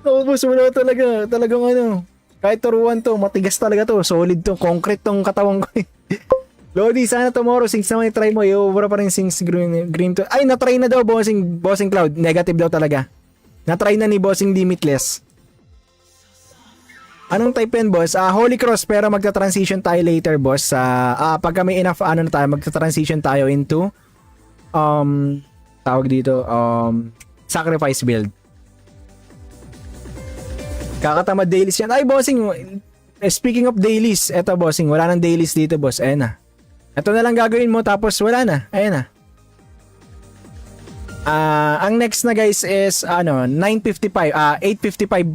Boss, wala talaga. Talagang kahit turuan to, matigas talaga to. Solid to. Concrete tong katawan ko eh. Lodi, sana tomorrow, since naman i-try mo, i-over pa rin since green to. Ay, na-try na daw, bossing Cloud. Negative daw talaga. Na-try na ni bossing Limitless. Anong type yan, boss? Holy Cross, pero magta-transition tayo later, boss. Pagka may enough, na tayo, magta-transition tayo into, tawag dito, sacrifice build. Kakatamad dailies yan. Ay, bossing, speaking of dailies, eto, bossing, wala nang dailies dito, boss. Ayan na. Ito na lang gagawin mo tapos wala na. Ayan na. Ang next na guys is 8:55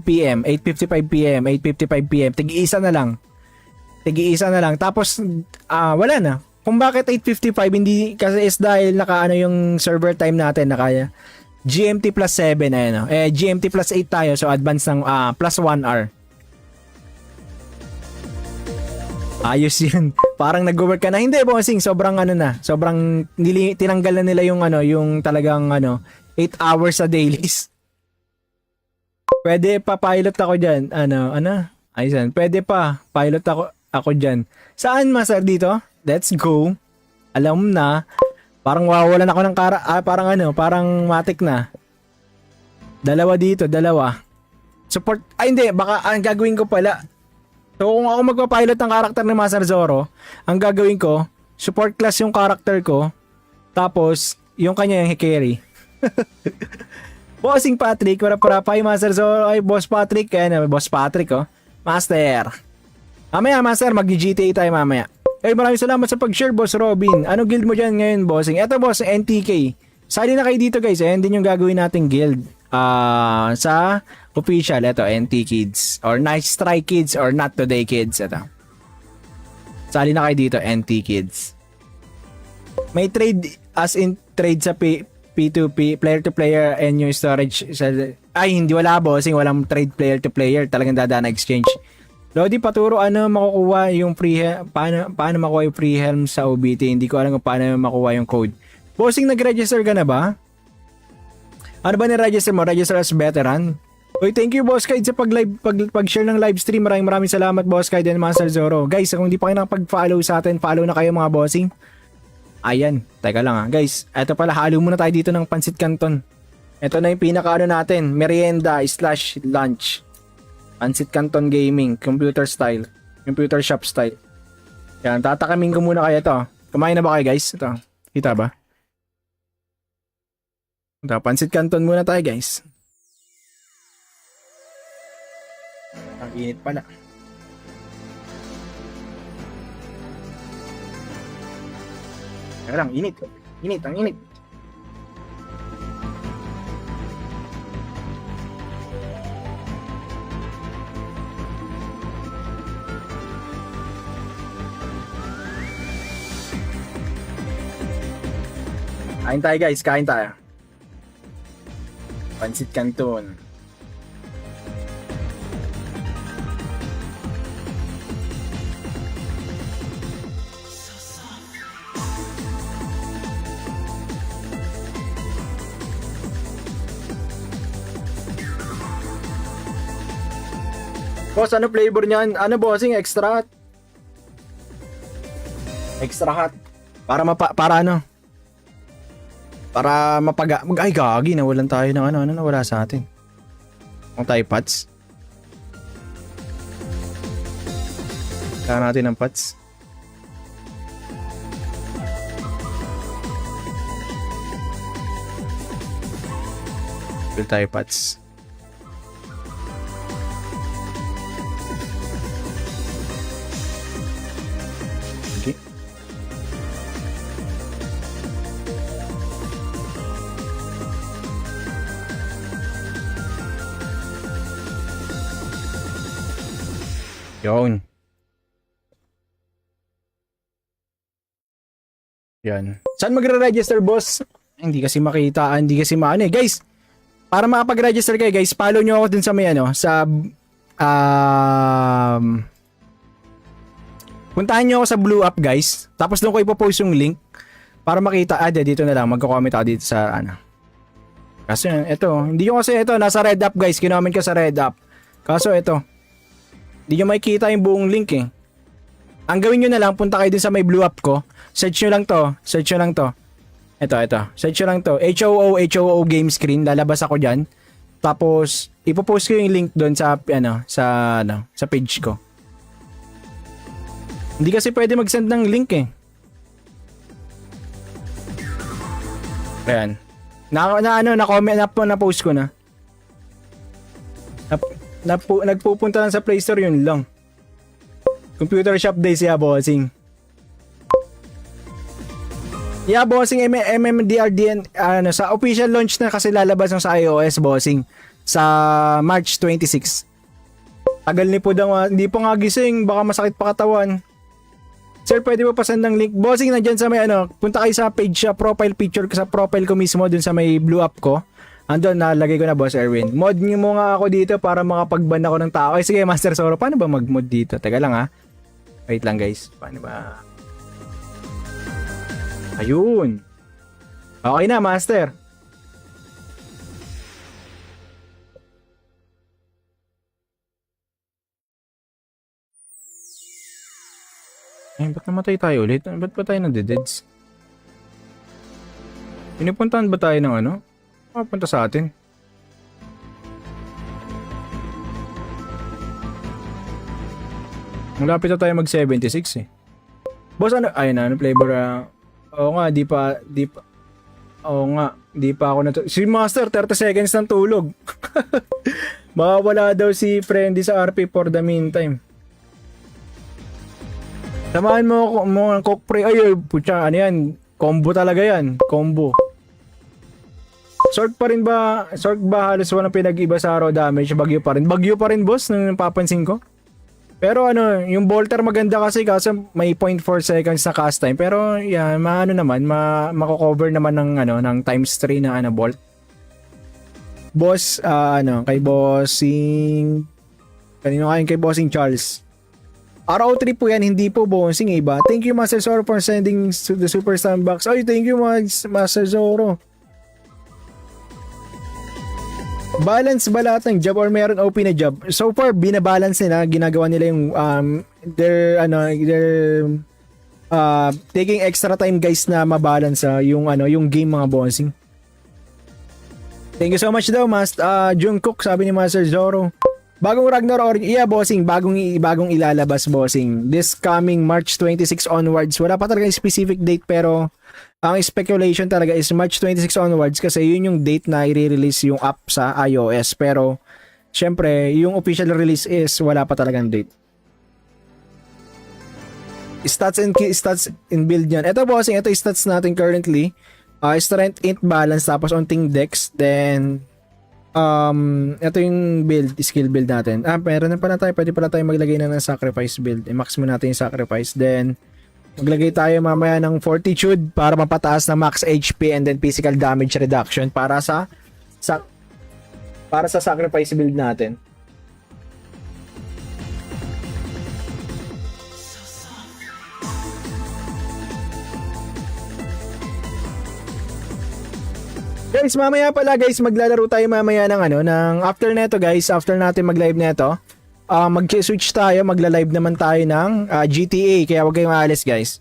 PM. 8:55 PM. 8:55 PM. Tig-iisa na lang. Tapos wala na. Kung bakit 8:55 hindi kasi is dahil yung server time natin naka GMT plus 7 GMT plus 8 tayo so advance ng plus 1 hour. Ayos yun. Parang nag-work ka na. Hindi, bossing. Sobrang Sobrang tinanggal na nila yung talagang 8 hours a dailies. Pwede pa pilot ako dyan. Ayun. Pwede pa pilot ako dyan. Saan, master, dito? Let's go. Alam na. Parang wawalan ako ng parang matik na. Dalawa dito. Support. Ay, hindi. Baka ang gagawin ko pala. So kung ako magpapilot ng karakter ni Master Zoro, ang gagawin ko, support class yung karakter ko, tapos yung kanya yung carry. Bossing Patrick, para Master Zoro, ay Boss Patrick, Boss Patrick Master. Mamaya Master, mag-GTA tayo mamaya. Maraming salamat sa pag-share, Boss Robin. Ano guild mo dyan ngayon, bossing? Eto boss, NTK. Sali na kayo dito guys, din yung gagawin nating guild. Sa official, ito, NT Kids or Nice Try Kids or Not Today Kids, ito. Sali na kayo dito, NT Kids. May trade as in trade sa P2P, player to player and yung storage ay hindi, wala bossing, walang trade player to player, talagang dadaan na exchange. Lodi, paturo ano makukuha yung paano makuha yung free helm sa OBT. Hindi ko alam kung paano makuha yung code. Bossing, nag-register ka na ba? Ano ba ni-register mo? Register as veteran? Uy, thank you Boss Kide sa pag-share ng live stream. Maraming salamat Boss Kide and Master Zoro. Guys, kung hindi pa kayo nakapag-follow sa atin, follow na kayo mga bossing. Ayan, teka lang guys, eto pala, halo muna tayo dito ng Pansit Canton. Ito na yung pinaka natin, merienda/lunch. Pansit Canton Gaming, computer shop style. Yan, tatakamin ko muna kayo to. Kumain na ba kayo guys? Ito, kita ba? Ito, Pansit Canton muna tayo guys. Ang init pala. Teka lang, init. Ang init. Kain tayo guys, kain tayo. Pansit Canton. Boss, ano flavor niyan? Ano bossing? Extra hot? Extra hot. Para ano? Para ay gagi, nawalan tayo ng ano nawala sa atin. Ang tayo pots. Kailangan natin ng pots. Fill tayo pots. Okay. Yun. Yan. Saan magre-register, boss? Hindi kasi makita, hindi kasi maano eh. Guys, para makapag-register kayo, guys, follow nyo ako dun sa may ano, sa puntahan nyo ako sa Blue App, guys. Tapos doon ko ipopost yung link para makita. Dito na lang, magko-comment ako dito sa ano. Kasi ito, hindi nyo kasi ito, nasa Red App, guys. Kinoment ko sa Red App. Kaso ito, hindi nyo makikita yung buong link eh. Ang gawin nyo na lang, punta kayo dun sa may Blue App ko. Search nyo lang to. Ito. Search nyo lang to. HOO game screen. Lalabas ako dyan. Tapos, ipopost ko yung link doon sa page ko. Hindi kasi pwede mag-send ng link eh. Ayan. Na-post ko na. Nagpupunta lang sa Play Store, yun lang. Computer Shop Days, yeah, bossing. Yeah, bossing, MMDRDN, sa official launch na kasi lalabas ng sa iOS, bossing, sa March 26. Tagal ni po daw, hindi pa nga gising, baka masakit pa katawan. Sir, pwede mo pasend ng link? Bossing, nandyan sa may punta kayo sa page, profile picture, sa profile ko mismo, dun sa may Blue App ko. Andun, nalagay ko na, Boss Erwin. Mod nyo mo nga ako dito para makapag-ban ako ng tao. Sige, Master Zoro, paano ba mag-mod dito? Teka lang ha. Wait lang guys. Paano ba? Ayun. Okay na, Master. Ba't namatay tayo ulit? Ba't ba tayo nandideds? Pinupuntahan ba tayo ng ano? Punta sa atin. Malapit na tayo mag 76 eh. Boss, ano flavor? Oo nga, di pa ako si Master 30 seconds ng tulog. Makawala daw si Friendly sa RP for the meantime. Samahan mo ang cook pre. Ay, putya, ano yan? Combo talaga yan. Combo. Sorg ba halos walang pinag-iba sa raw damage? Bagyo pa rin. Bagyo pa rin, boss, nung napapansin ko. Pero ano, yung Bolter maganda kasi may 0.4 seconds na cast time. Pero yeah, maano naman, mako-cover naman ng ano, ng times 3 na ano bolt. Boss, ano, kay Bossing kanino kayo kay Bossing Charles. RO3 po yan, hindi po Bossing iba. Thank you Master Zoro for sending to the Super Sandbox. Ay, thank you Master Zoro. Balance ba lahat ng job or meron OP na job? So far, binabalance nila. Ginagawa nila yung they're taking extra time guys na mabalance yung ano, yung game mga bossing. Thank you so much daw, Jungkook, sabi ni Master Zoro. Bagong Ragnarok, yeah, bossing, bagong ilalabas, bossing. This coming March 26 onwards. Wala pa talaga specific date pero ang speculation talaga is March 26 onwards kasi yun yung date na i-release yung app sa iOS. Pero syempre, yung official release is wala pa talagang date. Stats and build yan. Ito bossing, ito yung stats natin currently. Strength, int, balance, tapos onting dex, then ito yung build, skill build natin. Meron na pala tayo, pwede pala tayo maglagay na ng sacrifice build. I-max mo natin yung sacrifice, then maglagay tayo mamaya ng fortitude para mapataas na max HP and then physical damage reduction para sa sacrifice build natin. Guys, mamaya pala guys, maglalaro tayo mamaya ng ano, ng after neto guys, after natin mag-live neto. Mag-switch tayo, magla-live naman tayo ng GTA, kaya huwag kayong aalis guys.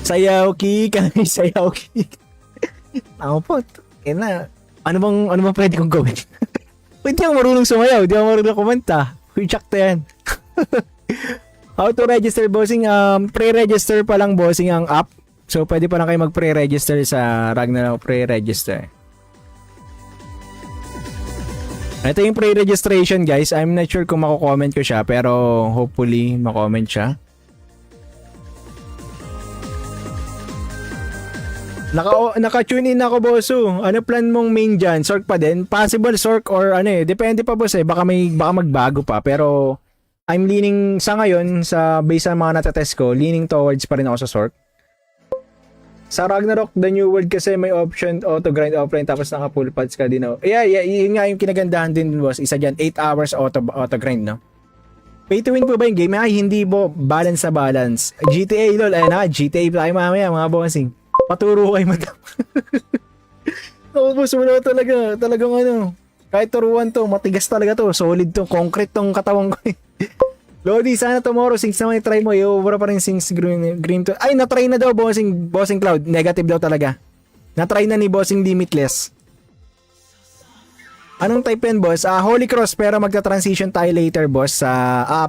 Sayaw ki, kami sayaw ki. Ako po, ina. Ano bang pwede kong gawin? Hindi ako marunong sumayaw, hindi ako marunong kumanta. Huichak to yan. How to register bossing? Pre-register pa lang bossing ang app. So pwede pa lang kayo mag-pre-register sa Ragnarok pre-register. Ito yung pre-registration guys. I'm not sure kung mako-comment ko siya pero hopefully mako-comment siya. Naka-tune in ako bosso. Ano plan mong main dyan? Sork pa din? Possible sork or ano depende pa boss baka magbago pa pero I'm leaning sa ngayon sa base sa mga natetest ko, leaning towards pa rin ako sa sork. Sa Ragnarok, The New World kasi may option auto grind offline tapos naka full pads ka din. Yeah, yun nga yung kinagandahan din boss. Isa dyan, 8 hours auto grind, no? Pay to win po ba yung game? Ay, hindi po. Balance sa balance. GTA, lol. Ayun na, GTA tayo mamaya, mga bossing. Paturo kayo, madam. Boss, wala talaga. Talagang ano, kahit turuan to, matigas talaga to. Solid to, concrete tong katawan ko. Lodi, sana tomorrow, since naman i-try mo, i-over pa rin since green to. Ay, na-try na daw, Bossing Cloud. Negative daw talaga. Na-try na ni Bossing Limitless. Anong type yan, boss? Holy Cross, pero magta-transition tayo later, boss.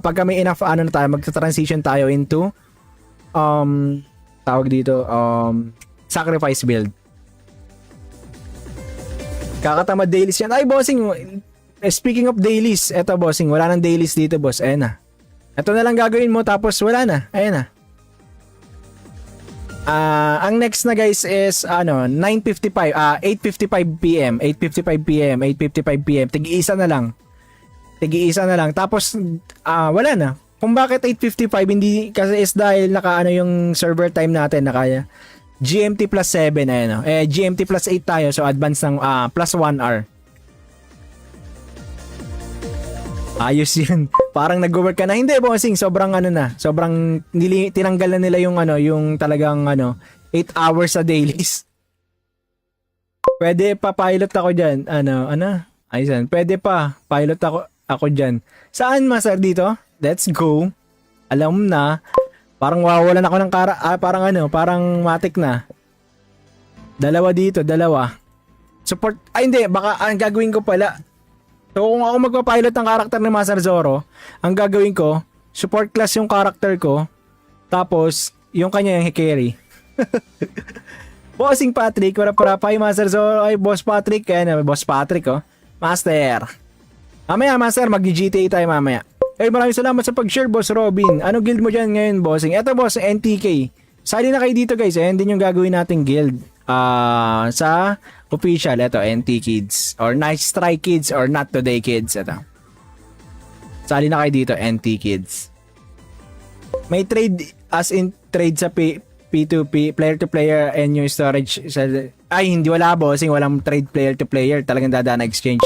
Pagka may enough, magta-transition tayo into, tawag dito, sacrifice build. Kakatamad dailies yan. Ay, Bossing, speaking of dailies, eto, Bossing, wala nang dailies dito, boss. Ayan na. Ito na lang gagawin mo tapos wala na. Ayan na. Ang next na guys is 8:55 PM. 8:55 PM. 8:55 PM. Tig-iisa na lang. Tapos wala na. Kung bakit 8:55 hindi kasi is dahil yung server time natin naka GMT plus 7 ayan. GMT plus 8 tayo so advance ng plus 1 hour. Ayos yun. Parang nag-work ka na. Hindi, bossing. Sobrang sobrang tinanggal na nila yung talagang 8 hours sa dailies. Pwede pa pilot ako dyan. Ayun. Pwede pa pilot ako dyan. Saan, master, dito? Let's go. Alam na. Parang wawalan ako ng parang matik na. Dalawa dito. Support. Ay, hindi. Baka ang gagawin ko pala. So kung ako magpapilot ng karakter ni Master Zoro, ang gagawin ko, support class yung karakter ko, tapos yung kanya yung carry. Bossing Patrick, wala para pa yung Master Zoro, ay Boss Patrick, kaya Boss Patrick Master. Mamaya Master, mag-GTA tayo mamaya. Maraming salamat sa pag-share, Boss Robin. Ano guild mo dyan ngayon, Bossing? Eto boss, NTK. Sali na kayo dito guys, ayan din yung gagawin nating guild. Sa official, ito, NT Kids or Nice Try Kids or Not Today Kids, ito. Sali na kayo dito, NT Kids. May trade as in trade sa P2P, player to player and yung storage sa... Ay, hindi wala bossing, walang trade player to player. Talagang dadaan na exchange.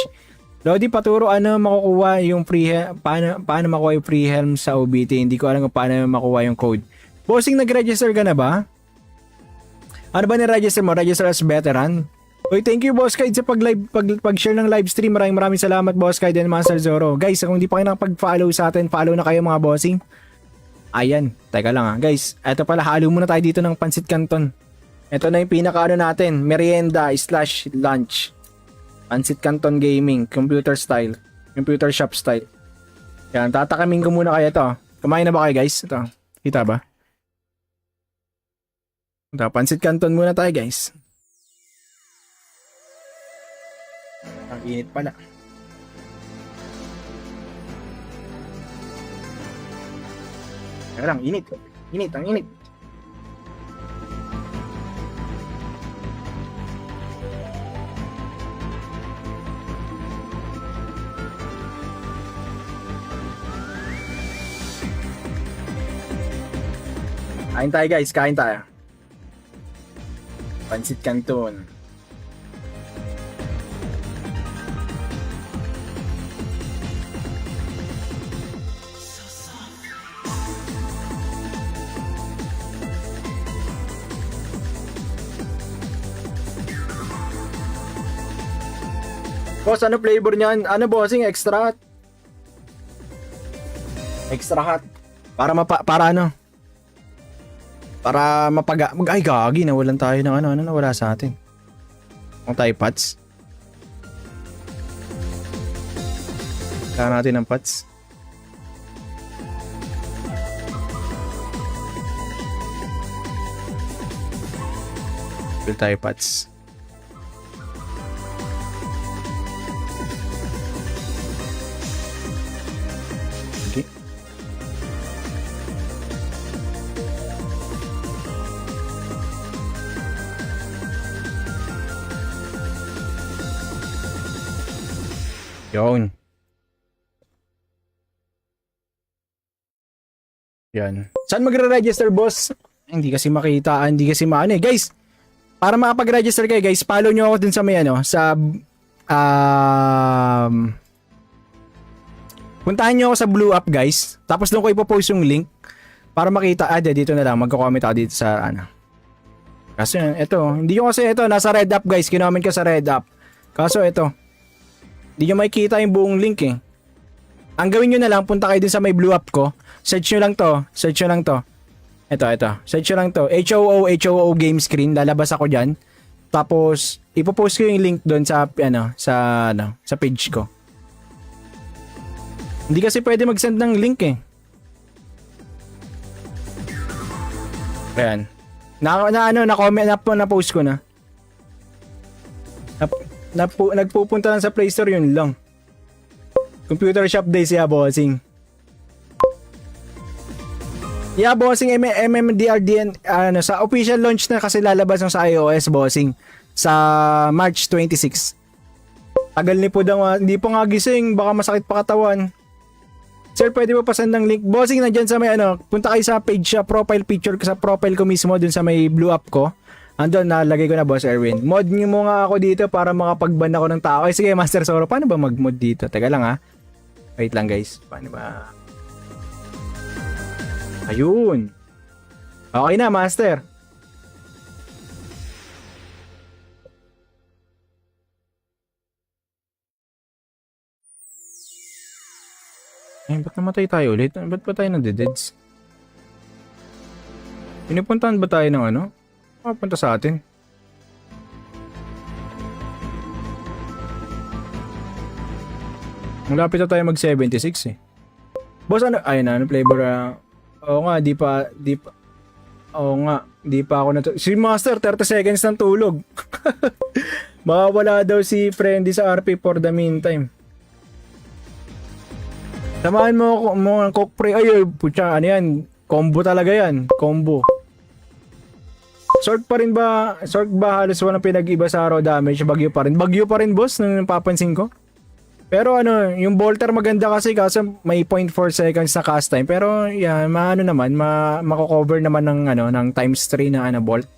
Lodi, paturo ano makukuha yung paano makuha yung free helm sa OBT. Hindi ko alam kung paano makuha yung code. Bossing, nag-register ka na ba? Ano ba ni-register mo? Register as veteran? Uy, thank you Boss Kide sa pag-share ng live stream. Maraming salamat Boss Kide and Master Zoro. Guys, kung hindi pa kayo nakapag-follow sa atin, follow na kayo mga bossing. Ayan, teka lang guys, eto pala, halo muna tayo dito ng Pansit Canton. Ito na yung pinaka-ano natin, merienda/lunch. Pansit Canton Gaming, computer style, computer shop style. Yan, tatakamin ko muna kayo ito. Kumain na ba kayo guys? Ito, kita ba? Ito, Pansit Canton muna tayo guys. Ang init pala. Teka lang, init. Init, ang init. Kain tayo guys, kain tayo. Pansit Canton. Boss, ano flavor niyan? Ano bossing? Extra hot? Extra hot. Para ano? Para ay gagi, nawalan tayo ng ano nawala sa atin. Ang tayo pots. Kailangan natin ng pots. Fill tayo pots. Okay. Yun. Yan. Saan magre-register, boss? Hindi kasi makita, hindi kasi maano eh. Guys, para makapag-register kayo, guys, follow nyo ako dun sa may ano, sa puntahan nyo ako sa Blue App, guys. Tapos doon ko ipopost yung link para makita. Dito na lang, magko-comment ako dito sa ano. Kasi ito, hindi nyo kasi ito, nasa Red App, guys. Kinoment ko sa Red App. Kaso ito, hindi nyo makikita yung buong link eh. Ang gawin nyo na lang, punta kayo din sa may Blue App ko. Search nyo lang to. Ito. Search nyo lang to. HOO game screen. Lalabas ako dyan. Tapos, ipopost ko yung link doon sa page ko. Hindi kasi pwede mag-send ng link eh. Ayan. Na-post ko na. Nagpupunta lang sa Play Store, yun lang. Computer Shop Days, yeah, bossing. Yeah, bossing, MMDRDN, sa official launch na kasi lalabas ng sa iOS, bossing. Sa March 26. Tagal ni po daw, hindi pa nga gising, baka masakit pa katawan. Sir, pwede mo pasend ng link? Bossing, nandyan sa may punta kayo sa page, profile picture, sa profile ko mismo, dun sa may Blue App ko. Andun, nalagay ko na, Boss Erwin. Mod nyo mo nga ako dito para makapag-ban ako ng tao. Ay, sige, Master Zoro, paano ba mag-mod dito? Teka lang ha. Wait lang guys. Paano ba? Ayun. Okay na, Master. Ba't namatay tayo ulit? Ba't ba tayo nade-deads? Pinupuntahan ba tayo ng ano? Punta sa atin. Malapit na tayo mag 76 eh. Boss, ano flavor? Oo nga, di pa ako si Master 30 seconds ng tulog. Mawawala daw si Friendly sa RP for the meantime. Samahan mo ng Coke Pre. Ay, putya, ano yan? Combo talaga yan. Combo. Sork ba halos walang pinag-iba sa raw damage? Bagyo pa rin, boss, nung napapansin ko. Pero ano, yung Bolter maganda kasi may 0.4 seconds na cast time. Pero yeah, maano naman, mako-cover naman ng ano, ng times 3 na ano bolt.